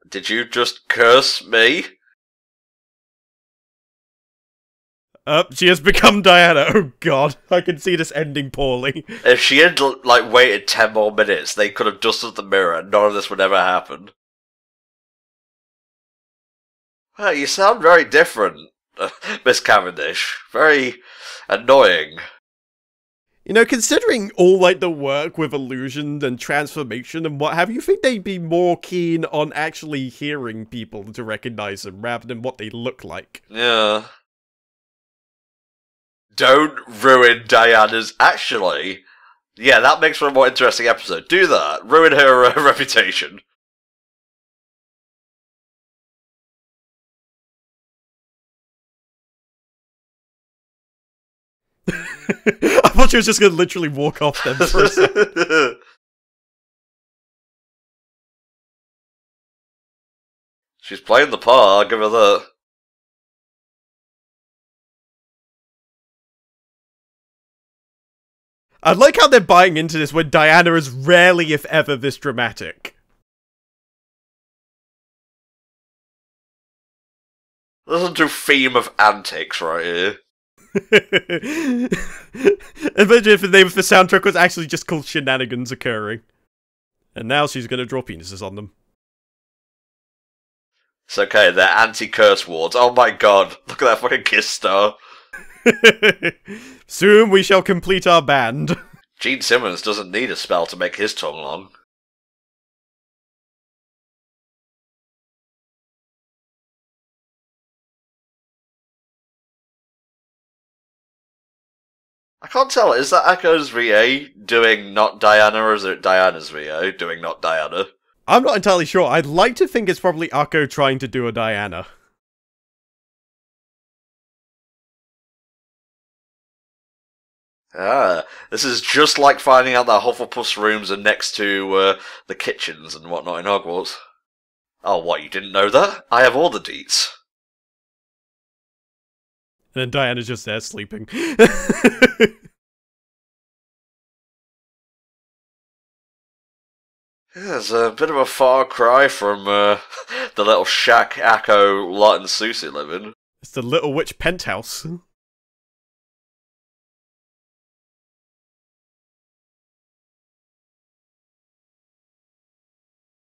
[SPEAKER 1] Did you just curse me?
[SPEAKER 2] She has become Diana. Oh god, I can see this ending poorly.
[SPEAKER 1] If she had, like, waited 10 more minutes, they could have dusted the mirror and none of this would ever happen. Well, you sound very different, Miss Cavendish. Very annoying.
[SPEAKER 2] You know, considering all, like, the work with illusion and transformation and what have you, think they'd be more keen on actually hearing people to recognize them rather than what they look like.
[SPEAKER 1] Yeah. Don't ruin Diana's... Actually, yeah, that makes for a more interesting episode. Do that. Ruin her reputation.
[SPEAKER 2] I thought she was just gonna literally walk off then for a second.
[SPEAKER 1] She's playing the part, I'll give her that.
[SPEAKER 2] I like how they're buying into this when Diana is rarely, if ever, this dramatic.
[SPEAKER 1] Listen to theme of antics right here.
[SPEAKER 2] Imagine if the name of the soundtrack was actually just called Shenanigans Occurring. And now she's gonna draw penises on them.
[SPEAKER 1] It's okay, they're anti-curse wards. Oh my god, look at that fucking kiss star.
[SPEAKER 2] Soon we shall complete our band.
[SPEAKER 1] Gene Simmons doesn't need a spell to make his tongue long. I can't tell, is that Akko's VA doing not Diana, or is it Diana's VA doing not Diana?
[SPEAKER 2] I'm not entirely sure. I'd like to think it's probably Akko trying to do a Diana.
[SPEAKER 1] Ah, this is just like finding out that Hufflepuff's rooms are next to the kitchens and whatnot in Hogwarts. Oh, what, you didn't know that? I have all the deets.
[SPEAKER 2] And then Diana's just there sleeping.
[SPEAKER 1] Yeah, it's a bit of a far cry from the little shack Akko, Lot, and Susie live in.
[SPEAKER 2] It's the Little Witch penthouse.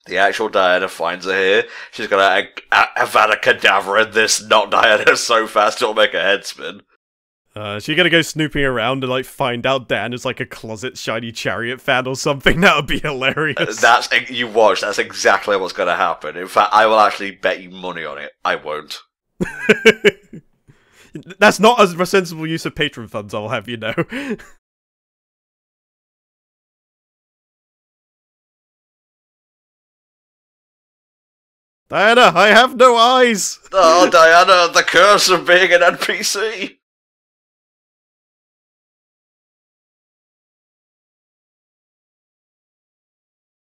[SPEAKER 1] The actual Diana finds her here. She's gonna Avada Kedavra this, not Diana, so fast it'll make her head spin.
[SPEAKER 2] She gonna go snooping around and like find out Dan is like a closet Shiny Chariot fan or something? That would be hilarious.
[SPEAKER 1] You watch, that's exactly what's gonna happen. In fact, I will actually bet you money on it. I won't.
[SPEAKER 2] That's not a sensible use of patron funds, I'll have you know. Diana, I have no eyes!
[SPEAKER 1] Oh, Diana, the curse of being an NPC!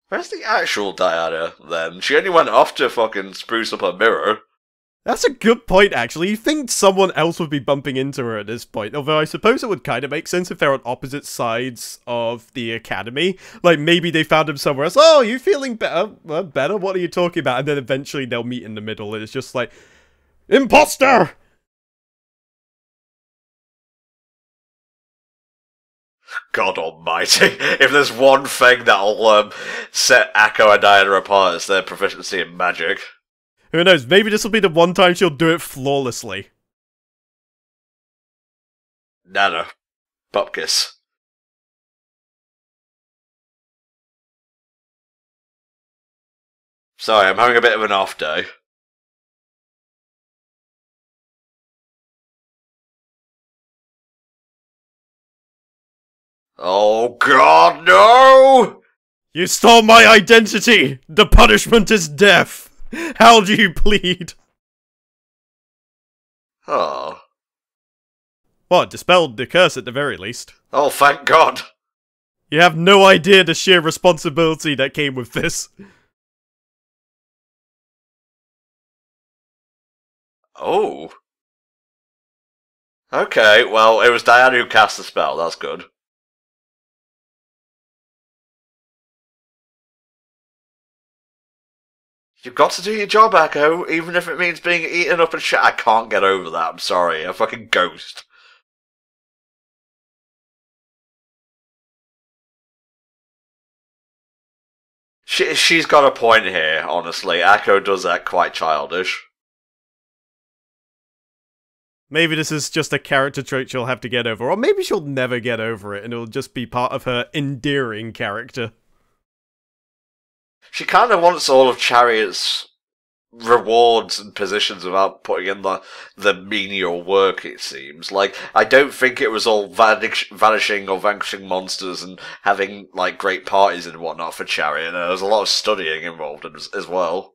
[SPEAKER 1] Where's the actual Diana, then? She only went off to fucking spruce up her mirror.
[SPEAKER 2] That's a good point, actually. You think someone else would be bumping into her at this point, although I suppose it would kind of make sense if they're on opposite sides of the academy. Like, maybe they found him somewhere else. Oh, you feeling better? Well, better? What are you talking about? And then eventually they'll meet in the middle, and it's just like, imposter!
[SPEAKER 1] God almighty. If there's one thing that'll set Akko and Diana apart, it's their proficiency in magic.
[SPEAKER 2] Who knows, maybe this will be the one time she'll do it flawlessly.
[SPEAKER 1] Nana. Bupkis. Sorry, I'm having a bit of an off day. Oh god, no!
[SPEAKER 2] You stole my identity! The punishment is death! How do you plead?
[SPEAKER 1] Oh.
[SPEAKER 2] Well, it dispelled the curse at the very least.
[SPEAKER 1] Oh, thank God.
[SPEAKER 2] You have no idea the sheer responsibility that came with this.
[SPEAKER 1] Oh. Okay, well, it was Diana who cast the spell, that's good. You've got to do your job, Akko, even if it means being eaten up and shit. I can't get over that, I'm sorry. A fucking ghost. She's got a point here, honestly. Akko does act quite childish.
[SPEAKER 2] Maybe this is just a character trait she'll have to get over, or maybe she'll never get over it and it'll just be part of her endearing character.
[SPEAKER 1] She kind of wants all of Chariot's rewards and positions without putting in the menial work, it seems. Like, I don't think it was all vanishing or vanquishing monsters and having, like, great parties and whatnot for Chariot. There was a lot of studying involved as well.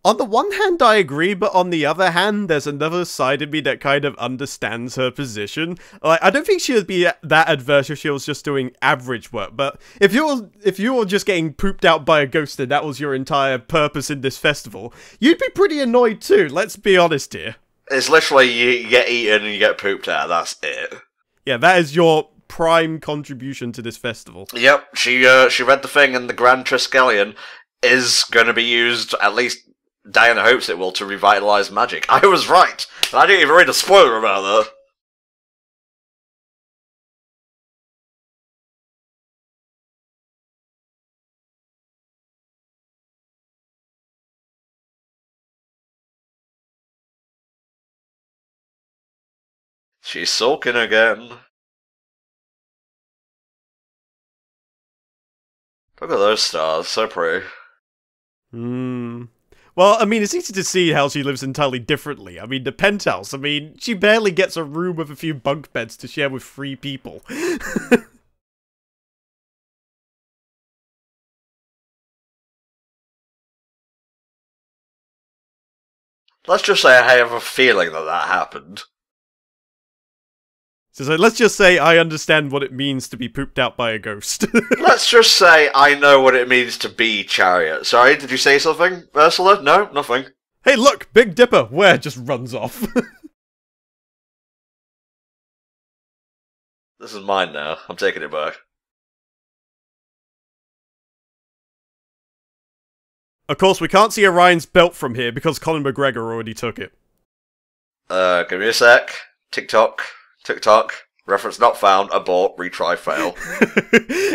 [SPEAKER 2] On the one hand, I agree, but on the other hand, there's another side of me that kind of understands her position. Like, I don't think she would be that adverse if she was just doing average work, but if you were just getting pooped out by a ghost and that was your entire purpose in this festival, you'd be pretty annoyed too, let's be honest here.
[SPEAKER 1] It's literally you get eaten and you get pooped out, that's it.
[SPEAKER 2] Yeah, that is your prime contribution to this festival.
[SPEAKER 1] Yep, she read the thing, and the Grand Triskelion is going to be used, at least Diana hopes it will, to revitalise magic. I was right! I didn't even read a spoiler about that. She's sulking again. Look at those stars, so pretty.
[SPEAKER 2] Well, I mean, it's easy to see how she lives entirely differently. I mean, the penthouse, I mean, she barely gets a room with a few bunk beds to share with 3 people.
[SPEAKER 1] Let's just say I have a feeling that happened.
[SPEAKER 2] So let's just say I understand what it means to be pooped out by a ghost.
[SPEAKER 1] Let's just say I know what it means to be Chariot. Sorry, did you say something, Ursula? No, nothing.
[SPEAKER 2] Hey, look! Big Dipper! Where just runs off.
[SPEAKER 1] This is mine now. I'm taking it back.
[SPEAKER 2] Of course, we can't see Orion's belt from here because Conor McGregor already took it.
[SPEAKER 1] Give me a sec. TikTok. Reference not found. Abort. Retry. Fail.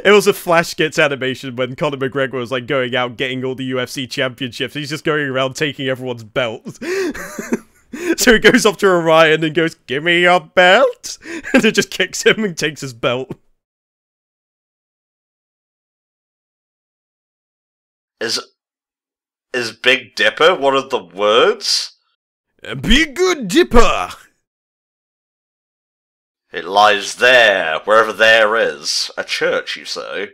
[SPEAKER 2] It was a Flash Gets animation when Conor McGregor was like going out getting all the UFC championships. He's just going around taking everyone's belts. So he goes up to Orion and goes, "Give me your belt!" And it just kicks him and takes his belt.
[SPEAKER 1] Is Big Dipper one of the words?
[SPEAKER 2] Big Dipper!
[SPEAKER 1] It lies there, wherever there is. A church, you say?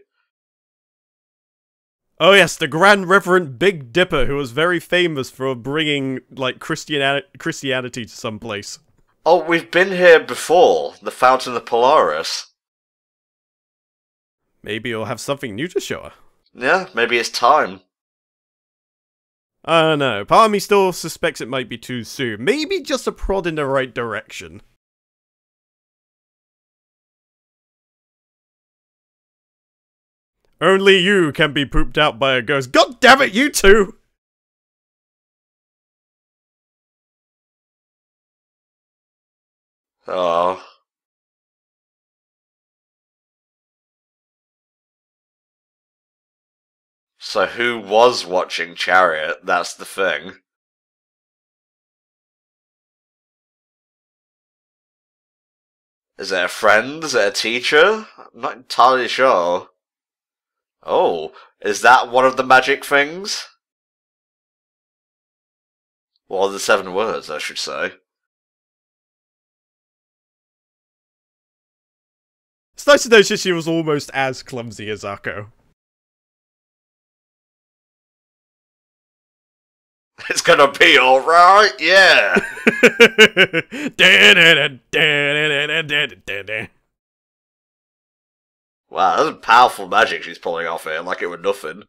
[SPEAKER 2] Oh yes, the Grand Reverend Big Dipper, who was very famous for bringing, like, Christianity to some place.
[SPEAKER 1] Oh, we've been here before. The Fountain of Polaris.
[SPEAKER 2] Maybe you'll have something new to show her.
[SPEAKER 1] Yeah, maybe it's time.
[SPEAKER 2] I don't know, part of me still suspects it might be too soon. Maybe just a prod in the right direction. Only you can be pooped out by a ghost. God damn it, you two!
[SPEAKER 1] Oh. So who was watching Chariot? That's the thing. Is it a friend? Is it a teacher? I'm not entirely sure. Oh, is that one of the magic things? Well, the 7 words, I should say.
[SPEAKER 2] It's nice to notice she was almost as clumsy as Akko.
[SPEAKER 1] It's gonna be alright, yeah! Wow, that's powerful magic she's pulling off here, like it were nothing.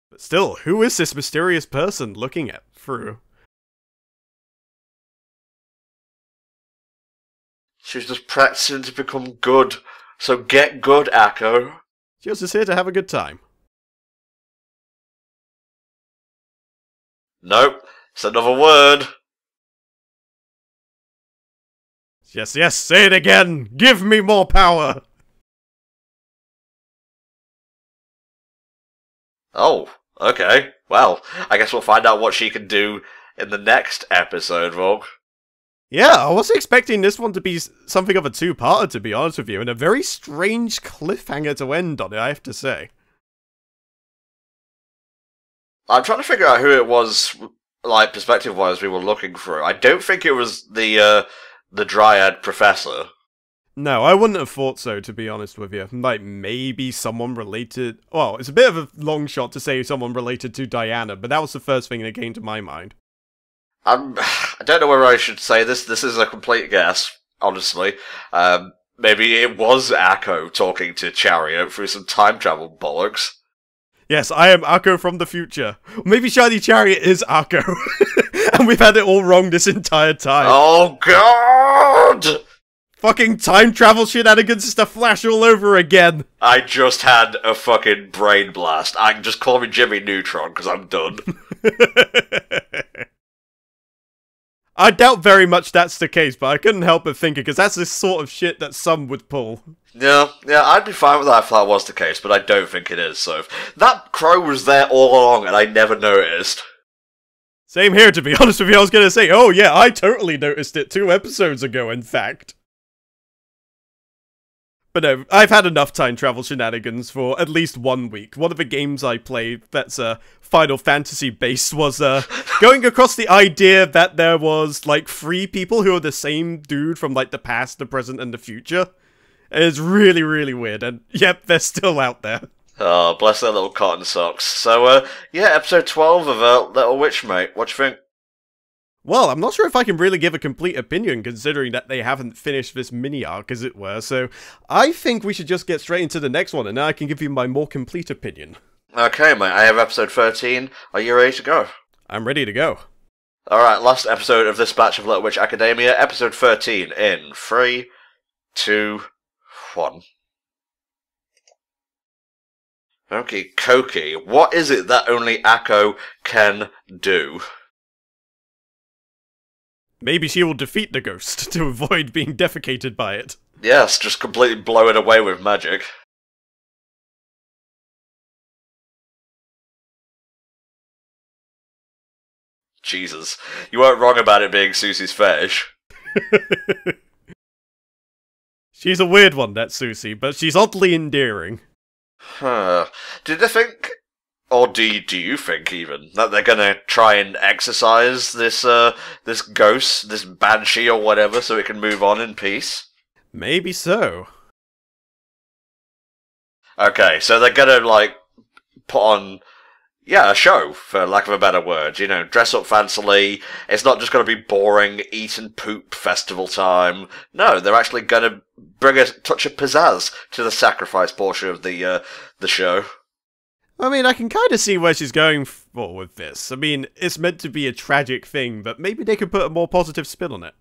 [SPEAKER 2] But still, who is this mysterious person looking at through?
[SPEAKER 1] She's just practicing to become good. So get good, Akko.
[SPEAKER 2] She was just here to have a good time.
[SPEAKER 1] Nope, it's another word.
[SPEAKER 2] Yes, yes, say it again! Give me more power!
[SPEAKER 1] Oh, okay. Well, I guess we'll find out what she can do in the next episode, Vogue.
[SPEAKER 2] Yeah, I was expecting this one to be something of a two-parter, to be honest with you, and a very strange cliffhanger to end on it, I have to say.
[SPEAKER 1] I'm trying to figure out who it was, like, perspective-wise, we were looking for. I don't think it was the Dryad Professor.
[SPEAKER 2] No, I wouldn't have thought so, to be honest with you. Like, maybe someone related... Well, it's a bit of a long shot to say someone related to Diana, but that was the first thing that came to my mind.
[SPEAKER 1] I don't know whether I should say this. This is a complete guess, honestly. Maybe it was Akko talking to Chariot through some time travel bollocks.
[SPEAKER 2] Yes, I am Akko from the future. Maybe Shiny Chariot is Akko. And we've had it all wrong this entire time.
[SPEAKER 1] Oh, God!
[SPEAKER 2] Fucking time travel shenanigans is to Flash all over again.
[SPEAKER 1] I just had a fucking brain blast. I can just call me Jimmy Neutron, because I'm done.
[SPEAKER 2] I doubt very much that's the case, but I couldn't help but thinking, because that's the sort of shit that some would pull.
[SPEAKER 1] Yeah, I'd be fine with that if that was the case, but I don't think it is, so... That crow was there all along, and I never noticed.
[SPEAKER 2] Same here, to be honest with you. I was gonna say, oh yeah, I totally noticed it 2 episodes ago, in fact. But no, I've had enough time travel shenanigans for at least 1 week. One of the games I played that's Final Fantasy based was going across the idea that there was like 3 people who are the same dude from like the past, the present, and the future. It's really, really weird, and yep, they're still out there.
[SPEAKER 1] Oh, bless their little cotton socks. So, yeah, episode 12 of Little Witch, mate. What you think?
[SPEAKER 2] Well, I'm not sure if I can really give a complete opinion considering that they haven't finished this mini arc, as it were, so I think we should just get straight into the next one, and now I can give you my more complete opinion.
[SPEAKER 1] Okay, mate, I have episode 13. Are you ready to go?
[SPEAKER 2] I'm ready to go.
[SPEAKER 1] Alright, last episode of this batch of Little Witch Academia, episode 13, in 3, 2, 1. Okay, Koki, what is it that only Akko can do?
[SPEAKER 2] Maybe she will defeat the ghost to avoid being defecated by it.
[SPEAKER 1] Yes, just completely blow it away with magic. Jesus, you weren't wrong about it being Susie's fetish.
[SPEAKER 2] She's a weird one, that Susie, but she's oddly endearing.
[SPEAKER 1] Huh. Did they think, or do you think even, that they're gonna try and exorcise this this ghost, this banshee or whatever, so it can move on in peace?
[SPEAKER 2] Maybe so.
[SPEAKER 1] Okay, so they're gonna, like, put on, yeah, a show, for lack of a better word. You know, dress up fancily. It's not just gonna be boring, eat and poop festival time. No, they're actually gonna bring a touch of pizzazz to the sacrifice portion of the show.
[SPEAKER 2] I mean, I can kind of see where she's going for with this. I mean, it's meant to be a tragic thing, but maybe they could put a more positive spin on it.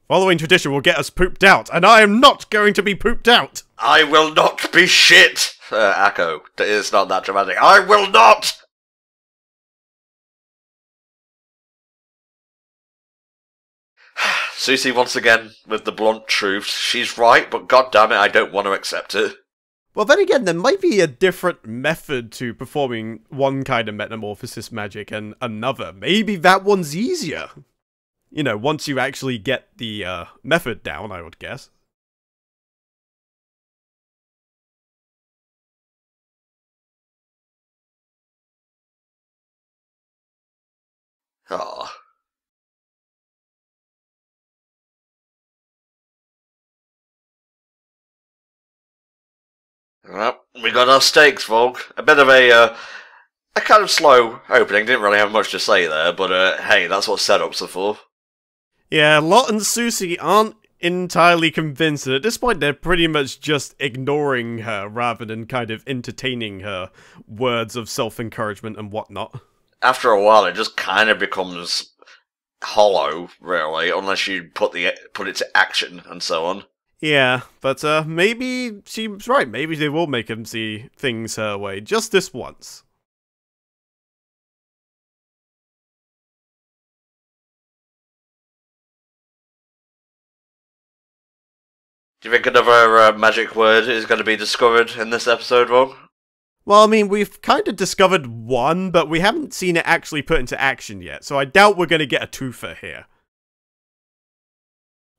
[SPEAKER 2] Following tradition will get us pooped out, and I am not going to be pooped out!
[SPEAKER 1] I will not be shit! Akko, it's not that dramatic. I will not! Susie once again with the blunt truth. She's right, but goddammit, I don't want to accept it.
[SPEAKER 2] Well, then again, there might be a different method to performing one kind of metamorphosis magic and another. Maybe that one's easier. You know, once you actually get the method down, I would guess.
[SPEAKER 1] Oh. Well, we got our stakes, folk. A bit of a kind of slow opening. Didn't really have much to say there, but hey, that's what setups are for.
[SPEAKER 2] Yeah, Lot and Susie aren't entirely convinced, and at this point they're pretty much just ignoring her rather than kind of entertaining her words of self-encouragement and whatnot.
[SPEAKER 1] After a while, it just kind of becomes hollow, really, unless you put it to action and so on.
[SPEAKER 2] Yeah, but maybe she's right. Maybe they will make him see things her way, just this once.
[SPEAKER 1] Do you think another magic word is going to be discovered in this episode, Rob?
[SPEAKER 2] Well, I mean, we've kind of discovered one, but we haven't seen it actually put into action yet, so I doubt we're going to get a twofer here.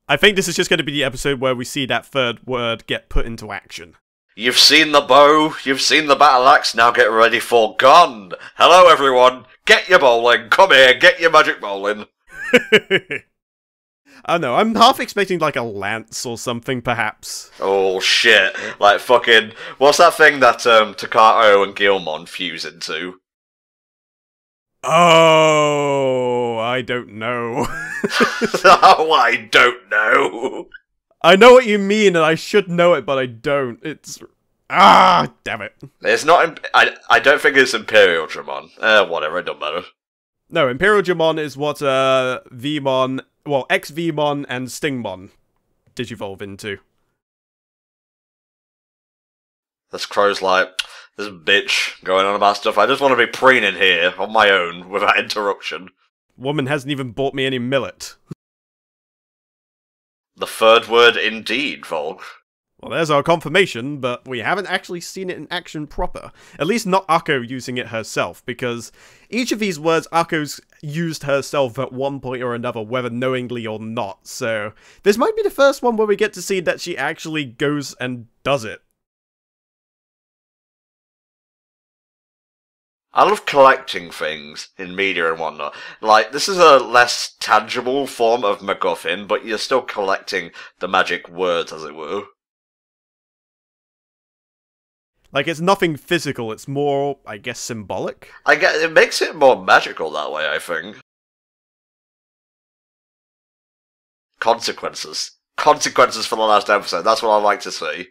[SPEAKER 2] I think this is just going to be the episode where we see that third word get put into action.
[SPEAKER 1] You've seen the bow, you've seen the battle axe, now get ready for gun! Hello everyone, get your bowling, come here, get your magic bowling!
[SPEAKER 2] I don't know, I'm half expecting like a lance or something, perhaps.
[SPEAKER 1] Oh shit, like fucking, what's that thing that Takato and Gilmon fuse into?
[SPEAKER 2] Oh, I don't know.
[SPEAKER 1] Oh, I don't know.
[SPEAKER 2] I know what you mean, and I should know it, but I don't. It's... Ah, damn it.
[SPEAKER 1] It's not... I don't think it's Imperial Dramon. Whatever, it don't matter.
[SPEAKER 2] No, Imperial Dramon is what Vmon... Well, X-Vmon and Stingmon digivolve into.
[SPEAKER 1] This crow's like, this bitch going on about stuff. I just want to be preening here on my own without interruption.
[SPEAKER 2] Woman hasn't even bought me any millet.
[SPEAKER 1] The third word indeed, Volk.
[SPEAKER 2] Well, there's our confirmation, but we haven't actually seen it in action proper. At least not Akko using it herself, because each of these words Akko's used herself at one point or another, whether knowingly or not, so this might be the first one where we get to see that she actually goes and does it.
[SPEAKER 1] I love collecting things in media and whatnot. Like, this is a less tangible form of MacGuffin, but you're still collecting the magic words, as it were.
[SPEAKER 2] Like, it's nothing physical, it's more, I guess, symbolic?
[SPEAKER 1] I guess it makes it more magical that way, I think. Consequences. Consequences for the last episode, that's what I like to see.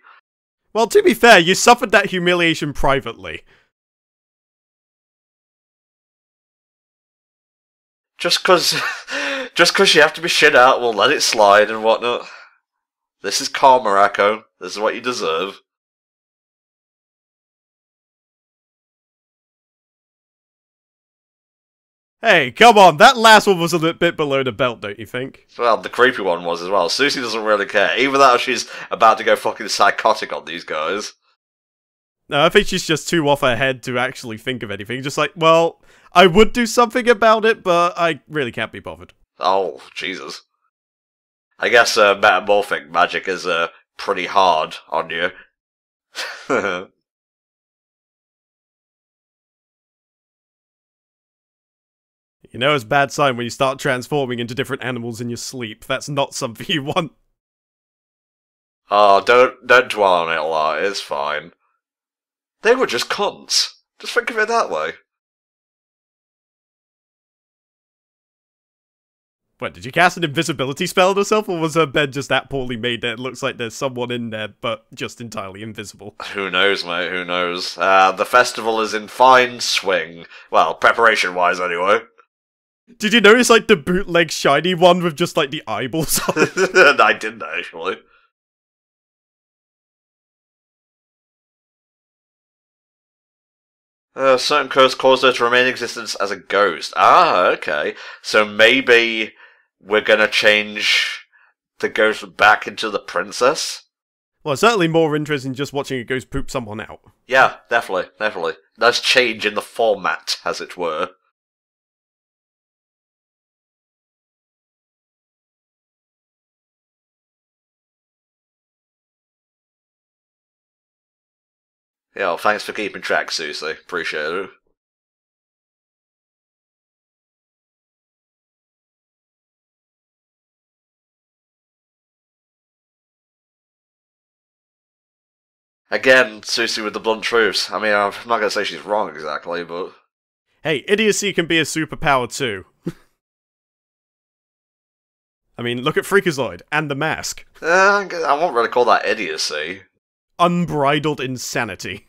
[SPEAKER 2] Well, to be fair, you suffered that humiliation privately.
[SPEAKER 1] Just cause you have to be shit out, we'll let it slide and whatnot. This is karma, Echo. This is what you deserve.
[SPEAKER 2] Hey, come on, that last one was a little bit below the belt, don't you think?
[SPEAKER 1] Well, the creepy one was as well. Susie doesn't really care, even though she's about to go fucking psychotic on these guys.
[SPEAKER 2] No, I think she's just too off her head to actually think of anything. Just like, well, I would do something about it, but I really can't be bothered.
[SPEAKER 1] Oh, Jesus. I guess metamorphic magic is pretty hard on you.
[SPEAKER 2] You know, it's a bad sign when you start transforming into different animals in your sleep. That's not something you want.
[SPEAKER 1] Oh, don't dwell on it a lot, it's fine. They were just cunts. Just think of it that way.
[SPEAKER 2] What, did you cast an invisibility spell on herself, or was her bed just that poorly made that it looks like there's someone in there, but just entirely invisible?
[SPEAKER 1] Who knows, mate, who knows. The festival is in fine swing. Well, preparation-wise, anyway.
[SPEAKER 2] Did you notice, like, the bootleg shiny one with just, like, the eyeballs on it?
[SPEAKER 1] I didn't, actually. Certain curse caused her to remain in existence as a ghost. Ah, okay. So maybe we're gonna change the ghost back into the princess?
[SPEAKER 2] Well, it's certainly more interesting just watching a ghost poop someone out.
[SPEAKER 1] Yeah, definitely, definitely. Nice change in the format, as it were. Yeah, well, thanks for keeping track, Susie. Appreciate it. Again, Susie with the blunt truths. I mean, I'm not going to say she's wrong exactly, but...
[SPEAKER 2] Hey, idiocy can be a superpower too. I mean, look at Freakazoid and the mask.
[SPEAKER 1] I won't really call that idiocy.
[SPEAKER 2] Unbridled insanity.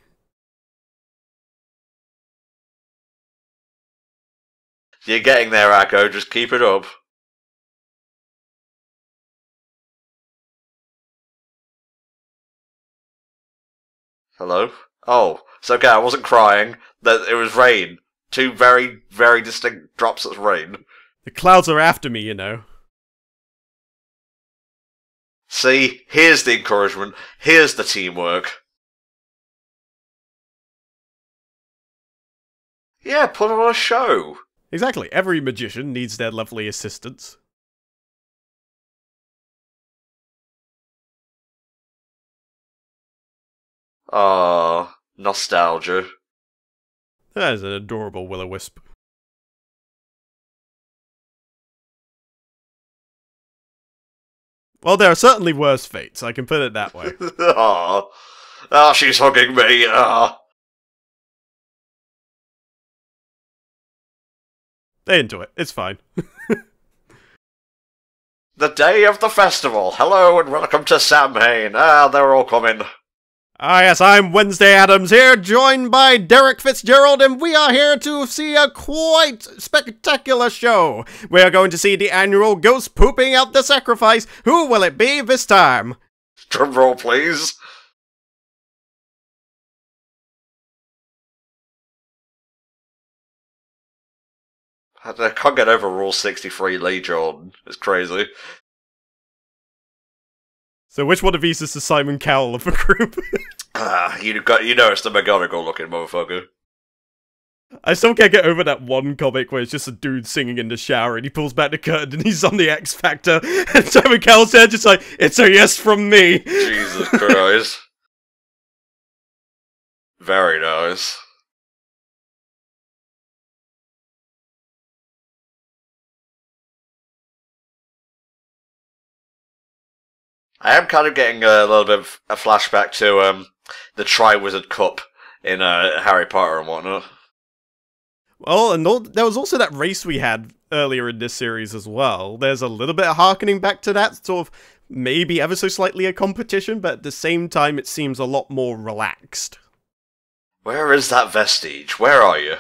[SPEAKER 1] You're getting there, Akko. Just keep it up. Hello? Oh, it's okay, I wasn't crying. It was rain. Two very, very distinct drops of rain.
[SPEAKER 2] The clouds are after me, you know.
[SPEAKER 1] See? Here's the encouragement. Here's the teamwork. Yeah, put on a show.
[SPEAKER 2] Exactly, every magician needs their lovely assistants.
[SPEAKER 1] Ah, nostalgia.
[SPEAKER 2] That is an adorable will-o-wisp. Well, there are certainly worse fates, I can put it that way.
[SPEAKER 1] Ah, she's hugging me. Ah.
[SPEAKER 2] They're into it, it's fine.
[SPEAKER 1] The day of the festival. Hello and welcome to Samhain. Ah, they're all coming.
[SPEAKER 2] Ah yes, I'm Wednesday Adams here, joined by Derek Fitzgerald, and we are here to see a quite spectacular show. We are going to see the annual Ghost Pooping Out the Sacrifice. Who will it be this time?
[SPEAKER 1] Drum roll, please. I can't get over Rule 63, Lee Jordan. It's crazy.
[SPEAKER 2] So which one of these is the Simon Cowell of the group?
[SPEAKER 1] You know it's the McGonagall looking motherfucker.
[SPEAKER 2] I still can't get over that one comic where it's just a dude singing in the shower and he pulls back the curtain and he's on the X Factor and Simon Cowell's there just like, it's a yes from me.
[SPEAKER 1] Jesus Christ. Very nice. I am kind of getting a little bit of a flashback to the Triwizard Cup in Harry Potter and whatnot.
[SPEAKER 2] Well, and there was also that race we had earlier in this series as well. There's a little bit of harkening back to that, sort of maybe ever so slightly a competition, but at the same time it seems a lot more relaxed.
[SPEAKER 1] Where is that vestige? Where are you?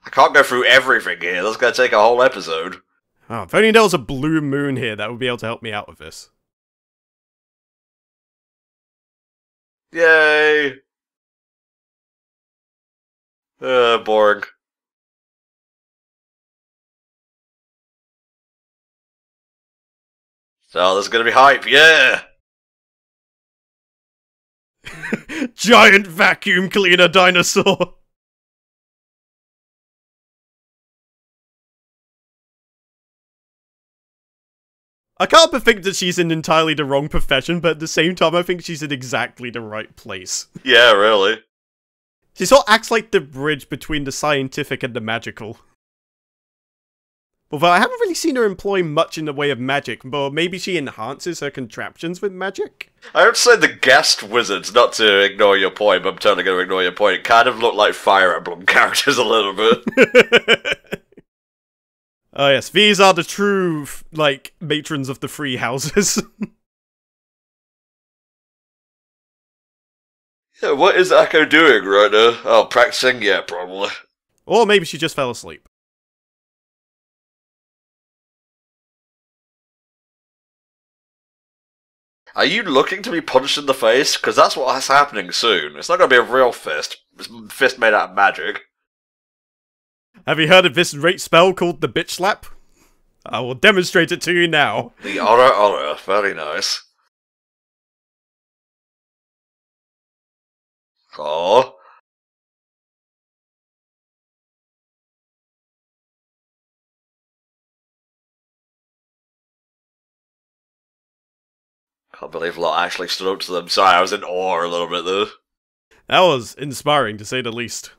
[SPEAKER 1] I can't go through everything here, that's gonna take a whole episode.
[SPEAKER 2] Oh, if only there was a blue moon here that would be able to help me out with this.
[SPEAKER 1] Yay! Boring. So, there's gonna be hype, yeah!
[SPEAKER 2] Giant vacuum cleaner dinosaur! I can't but think that she's in entirely the wrong profession, but at the same time I think she's in exactly the right place.
[SPEAKER 1] Yeah, really.
[SPEAKER 2] She sort of acts like the bridge between the scientific and the magical. Although I haven't really seen her employ much in the way of magic, but maybe she enhances her contraptions with magic?
[SPEAKER 1] I would say the guest wizards, not to ignore your point, but I'm totally going to ignore your point, kind of look like Fire Emblem characters a little bit.
[SPEAKER 2] Oh yes, these are the true, like, matrons of the free houses.
[SPEAKER 1] Yeah, what is Akko doing right now? Oh, practicing? Yeah, probably.
[SPEAKER 2] Or maybe she just fell asleep.
[SPEAKER 1] Are you looking to be punched in the face? Because that's what's happening soon. It's not going to be a real fist. It's a fist made out of magic.
[SPEAKER 2] Have you heard of this great spell called the Bitch Slap? I will demonstrate it to you now.
[SPEAKER 1] The honor, very nice. Oh. Can't believe Lot actually stood up to them. Sorry, I was in awe a little bit though.
[SPEAKER 2] That was inspiring, to say the least.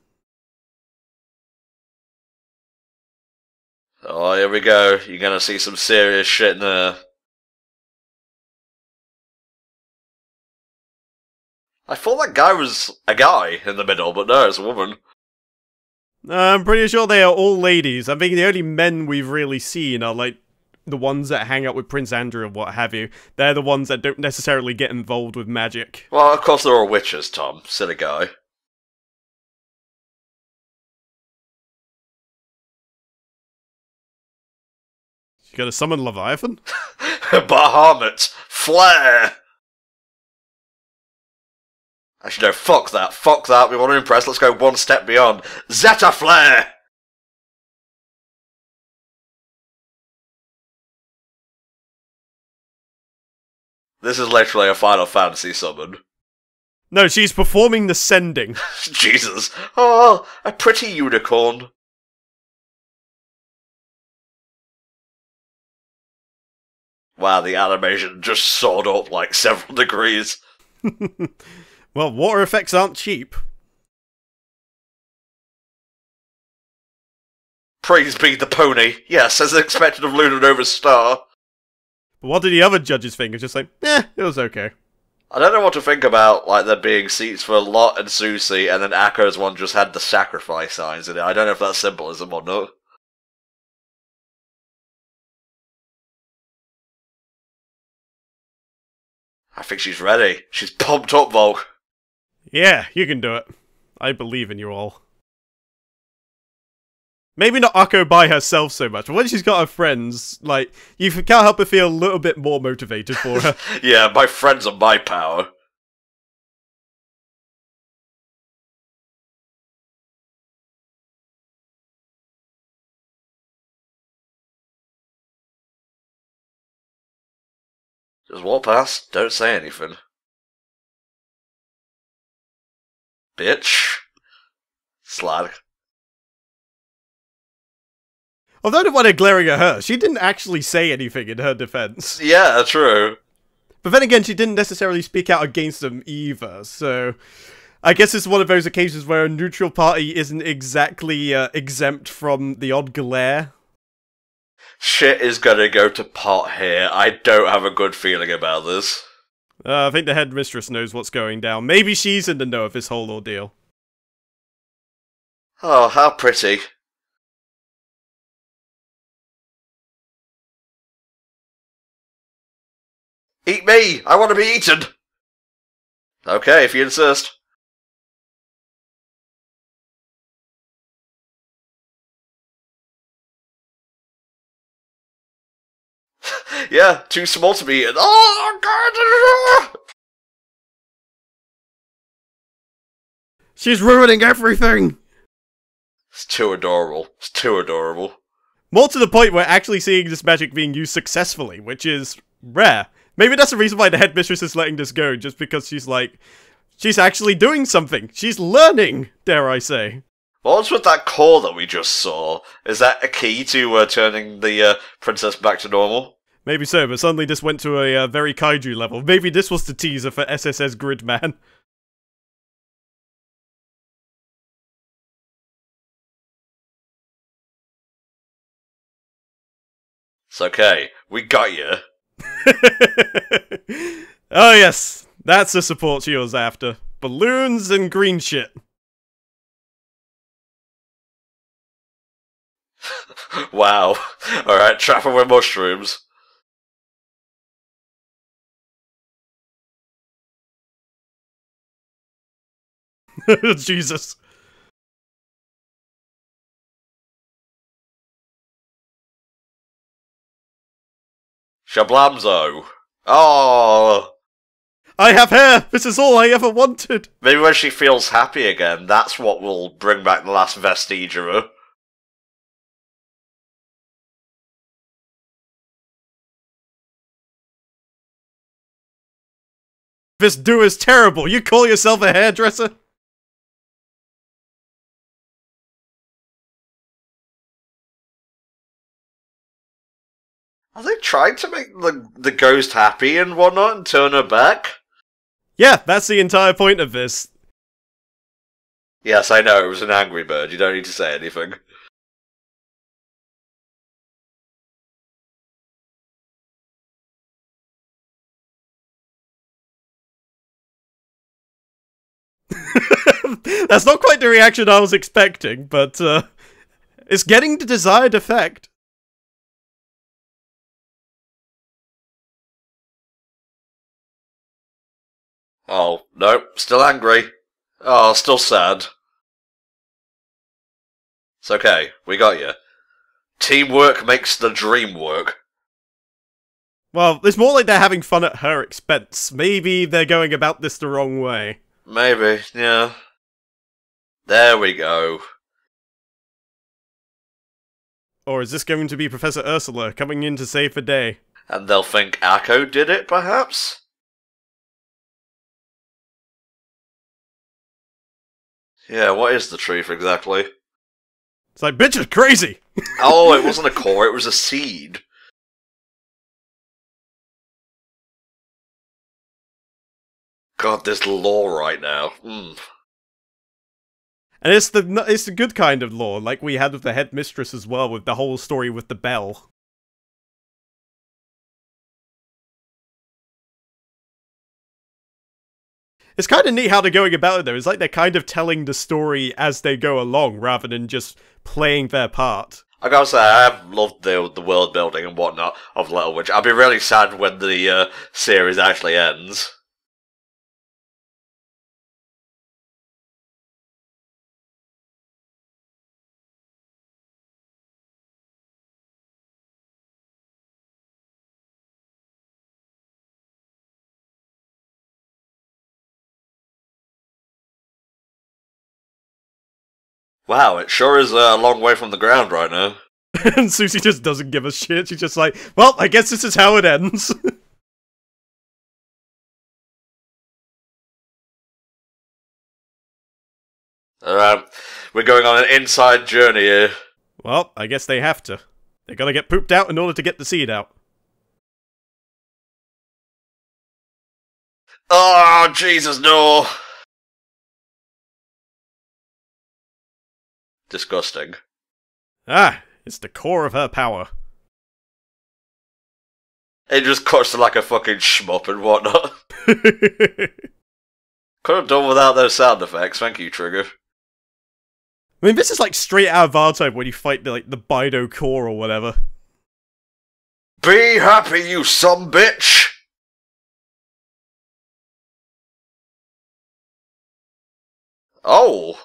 [SPEAKER 1] Oh, here we go. You're gonna see some serious shit in there. I thought that guy was a guy in the middle, but no, it's a woman.
[SPEAKER 2] I'm pretty sure they are all ladies. I think the only men we've really seen are, like, the ones that hang out with Prince Andrew and what have you. They're the ones that don't necessarily get involved with magic.
[SPEAKER 1] Well, of course there are witches, Tom. Silly guy.
[SPEAKER 2] You gotta summon Leviathan?
[SPEAKER 1] Bahamut! Flare! Actually, no, fuck that, we want to impress, let's go one step beyond. Zeta Flare! This is literally a Final Fantasy summon.
[SPEAKER 2] No, she's performing the sending.
[SPEAKER 1] Jesus. Oh, a pretty unicorn. Wow, the animation just soared up like several degrees.
[SPEAKER 2] Well, water effects aren't cheap.
[SPEAKER 1] Praise be the pony. Yes, as expected of Luna Nova's star.
[SPEAKER 2] But what did the other judges think? It's just like, it was okay.
[SPEAKER 1] I don't know what to think about, like, there being seats for Lot and Susie, and then Akko's one just had the sacrifice signs in it. I don't know if that's symbolism or not. I think she's ready. She's pumped up, Volk.
[SPEAKER 2] Yeah, you can do it. I believe in you all. Maybe not Akko by herself so much, but when she's got her friends, like, you can't help but feel a little bit more motivated for her.
[SPEAKER 1] Yeah, my friends are my power. Just walk past, don't say anything. Bitch. Slag.
[SPEAKER 2] Although the one they're glaring at her, she didn't actually say anything in her defense.
[SPEAKER 1] Yeah, true.
[SPEAKER 2] But then again, she didn't necessarily speak out against them either, so I guess it's one of those occasions where a neutral party isn't exactly exempt from the odd glare.
[SPEAKER 1] Shit is gonna go to pot here. I don't have a good feeling about this.
[SPEAKER 2] I think the headmistress knows what's going down. Maybe she's in the know of this whole ordeal.
[SPEAKER 1] Oh, how pretty. Eat me! I want to be eaten! Okay, if you insist. Yeah, too small to be eaten. Oh, God!
[SPEAKER 2] She's ruining everything!
[SPEAKER 1] It's too adorable. It's too adorable.
[SPEAKER 2] More to the point, we're actually seeing this magic being used successfully, which is rare. Maybe that's the reason why the headmistress is letting this go, just because she's like, she's actually doing something. She's learning, dare I say.
[SPEAKER 1] What's with that core that we just saw? Is that a key to turning the princess back to normal?
[SPEAKER 2] Maybe so, but suddenly this went to a very kaiju level. Maybe this was the teaser for SSS Gridman.
[SPEAKER 1] It's okay. We got you.
[SPEAKER 2] Oh yes, that's the support she was after. Balloons and green shit.
[SPEAKER 1] Wow. Alright, trap her with mushrooms.
[SPEAKER 2] Jesus.
[SPEAKER 1] Shablamzo. Oh.
[SPEAKER 2] I have hair! This is all I ever wanted!
[SPEAKER 1] Maybe when she feels happy again, that's what will bring back the last vestige of her.
[SPEAKER 2] This do is terrible! You call yourself a hairdresser?
[SPEAKER 1] Are they trying to make the ghost happy and whatnot and turn her back?
[SPEAKER 2] Yeah, that's the entire point of this.
[SPEAKER 1] Yes, I know, it was an angry bird. You don't need to say anything.
[SPEAKER 2] That's not quite the reaction I was expecting, but it's getting the desired effect.
[SPEAKER 1] Oh, no, still angry. Oh, still sad. It's okay, we got you. Teamwork makes the dream work.
[SPEAKER 2] Well, it's more like they're having fun at her expense. Maybe they're going about this the wrong way.
[SPEAKER 1] Maybe, yeah. There we go.
[SPEAKER 2] Or is this going to be Professor Ursula coming in to save the day?
[SPEAKER 1] And they'll think Akko did it, perhaps? Yeah, what is the truth exactly?
[SPEAKER 2] It's like, bitch is crazy!
[SPEAKER 1] Oh, it wasn't a core, it was a seed. God, this lore right now.
[SPEAKER 2] And it's the good kind of lore, like we had with the headmistress as well, with the whole story with the bell. It's kind of neat how they're going about it though. It's like they're kind of telling the story as they go along, rather than just playing their part.
[SPEAKER 1] I gotta say, I have loved the world building and whatnot of Little Witch. I'll be really sad when the series actually ends. Wow, it sure is a long way from the ground right now.
[SPEAKER 2] And Susie just doesn't give a shit. She's just like, well, I guess this is how it ends.
[SPEAKER 1] Alright, we're going on an inside journey here.
[SPEAKER 2] Well, I guess they have to. They gotta get pooped out in order to get the seed out.
[SPEAKER 1] Oh, Jesus, no! Disgusting.
[SPEAKER 2] Ah, it's the core of her power.
[SPEAKER 1] It just cuts to like a fucking shmup and whatnot. Could have done without those sound effects, thank you, Trigger.
[SPEAKER 2] I mean, this is like straight out of our time when you fight the Bido core or whatever.
[SPEAKER 1] Be happy, you son bitch! Oh!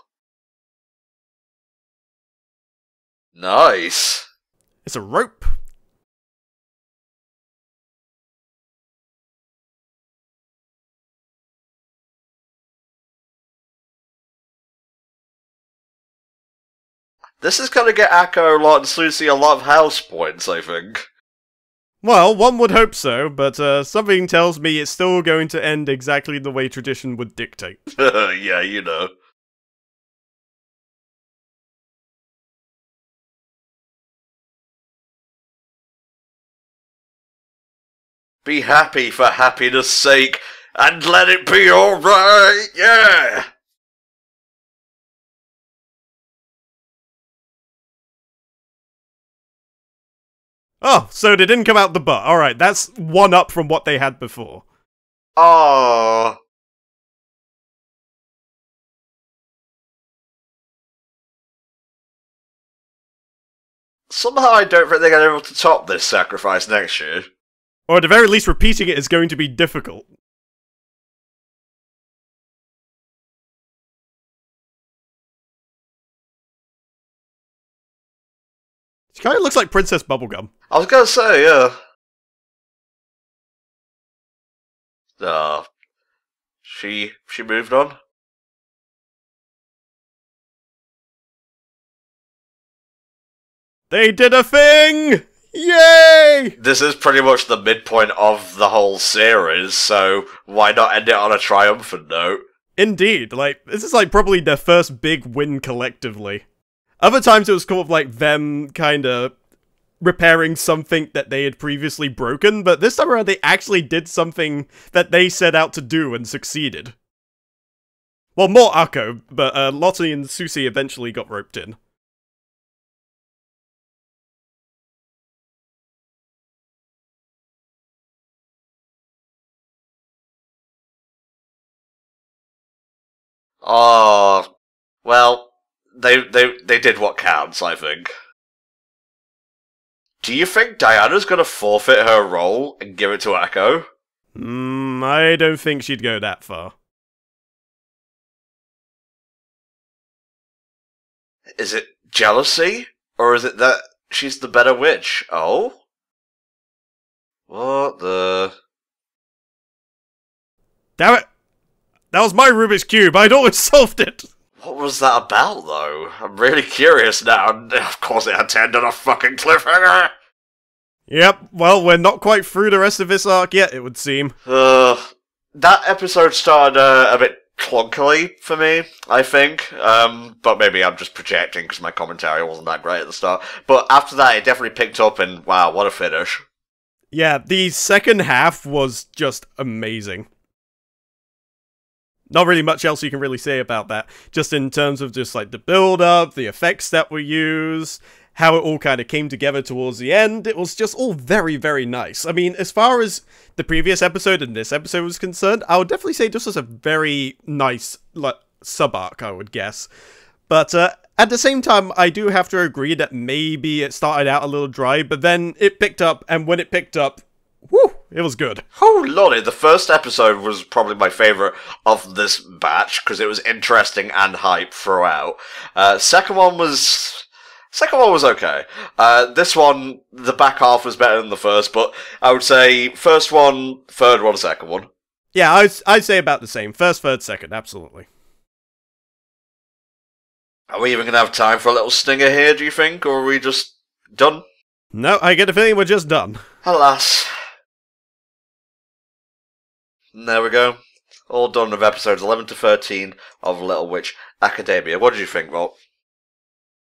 [SPEAKER 1] Nice.
[SPEAKER 2] It's a rope.
[SPEAKER 1] This is gonna get Akko, Lot, and Susie a lot of house points, I think.
[SPEAKER 2] Well, one would hope so, but something tells me it's still going to end exactly the way tradition would dictate.
[SPEAKER 1] Yeah, you know. Be happy for happiness' sake, and let it be alright, yeah!
[SPEAKER 2] Oh, so they didn't come out the butt. Alright, that's one up from what they had before.
[SPEAKER 1] Aww. Somehow I don't think they're going to be able to top this sacrifice next year.
[SPEAKER 2] Or at the very least, repeating it is going to be difficult. She kind of looks like Princess Bubblegum.
[SPEAKER 1] I was going to say, yeah. She moved on?
[SPEAKER 2] They did a thing! Yay!
[SPEAKER 1] This is pretty much the midpoint of the whole series, so why not end it on a triumphant note?
[SPEAKER 2] Indeed, this is probably their first big win collectively. Other times it was kind of like them kinda repairing something that they had previously broken, but this time around they actually did something that they set out to do and succeeded. Well, more Akko, but Lottie and Susie eventually got roped in.
[SPEAKER 1] Oh, well, they did what counts, I think. Do you think Diana's gonna forfeit her role and give it to Akko?
[SPEAKER 2] I don't think she'd go that far.
[SPEAKER 1] Is it jealousy? Or is it that she's the better witch? Oh? What the...
[SPEAKER 2] Damn it! That was my Rubik's Cube, I'd always solved it!
[SPEAKER 1] What was that about, though? I'm really curious now, and of course it had to end on a fucking cliffhanger!
[SPEAKER 2] Yep, well, we're not quite through the rest of this arc yet, it would seem.
[SPEAKER 1] That episode started a bit clunkily for me, I think. But maybe I'm just projecting because my commentary wasn't that great at the start. But after that, it definitely picked up, and wow, what a finish.
[SPEAKER 2] Yeah, the second half was just amazing. Not really much else you can really say about that. Just in terms of just the build-up, the effects that were used, how it all kind of came together towards the end. It was just all very, very nice. I mean, as far as the previous episode and this episode was concerned, I would definitely say this was a very nice sub-arc, I would guess. But at the same time, I do have to agree that maybe it started out a little dry, but then it picked up, and when it picked up, whew, it was good.
[SPEAKER 1] Oh lordy, the first episode was probably my favourite of this batch, because it was interesting and hype throughout. Second one was okay. This one, the back half was better than the first, but I would say first one, third one, second one.
[SPEAKER 2] Yeah, I'd say about the same. First, third, second, absolutely.
[SPEAKER 1] Are we even going to have time for a little stinger here, do you think, or are we just done?
[SPEAKER 2] No, I get a feeling we're just done.
[SPEAKER 1] Alas. And there we go. All done with episodes 11 to 13 of Little Witch Academia. What did you think, Walt?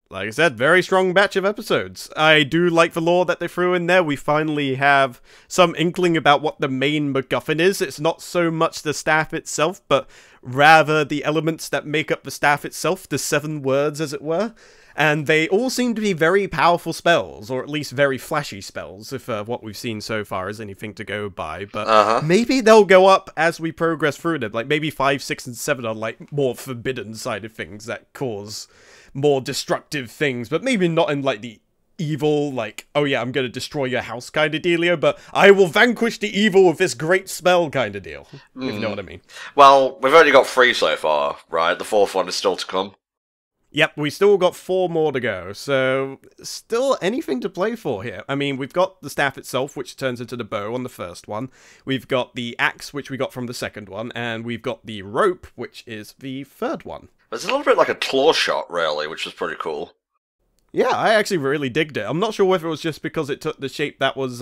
[SPEAKER 2] Like I said, very strong batch of episodes. I do like the lore that they threw in there. We finally have some inkling about what the main MacGuffin is. It's not so much the staff itself, but rather the elements that make up the staff itself, the 7 words, as it were. And they all seem to be very powerful spells, or at least very flashy spells, if what we've seen so far is anything to go by. But maybe they'll go up as we progress through them. Like, maybe 5, 6, and 7 are, like, more forbidden side of things that cause more destructive things, but maybe not in, like, the evil, like, oh yeah, I'm gonna destroy your house kind of dealio, but I will vanquish the evil with this great spell kind of deal, if you know what I mean.
[SPEAKER 1] Well, we've only got 3 so far, right? The 4th one is still to come.
[SPEAKER 2] Yep, we still got 4 more to go, so still anything to play for here. I mean, we've got the staff itself, which turns into the bow on the first one. We've got the axe, which we got from the second one, and we've got the rope, which is the third one.
[SPEAKER 1] It's a little bit like a claw shot, really, which is pretty cool.
[SPEAKER 2] Yeah, I actually really digged it. I'm not sure whether it was just because it took the shape that was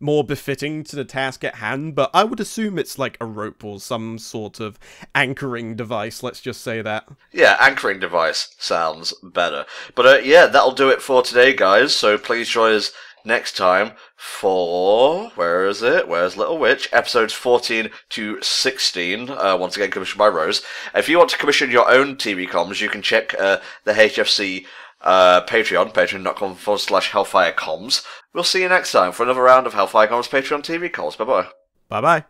[SPEAKER 2] more befitting to the task at hand, but I would assume it's like a rope or some sort of anchoring device, let's just say that.
[SPEAKER 1] Yeah, anchoring device sounds better. But yeah, that'll do it for today, guys, so please join us next time for, where is it? Where's Little Witch? Episodes 14 to 16, once again commissioned by Rose. If you want to commission your own TV comms, you can check the HFC Patreon, patreon.com/HellfireComms. We'll see you next time for another round of HellfireComms Patreon TV calls. Bye-bye.
[SPEAKER 2] Bye-bye.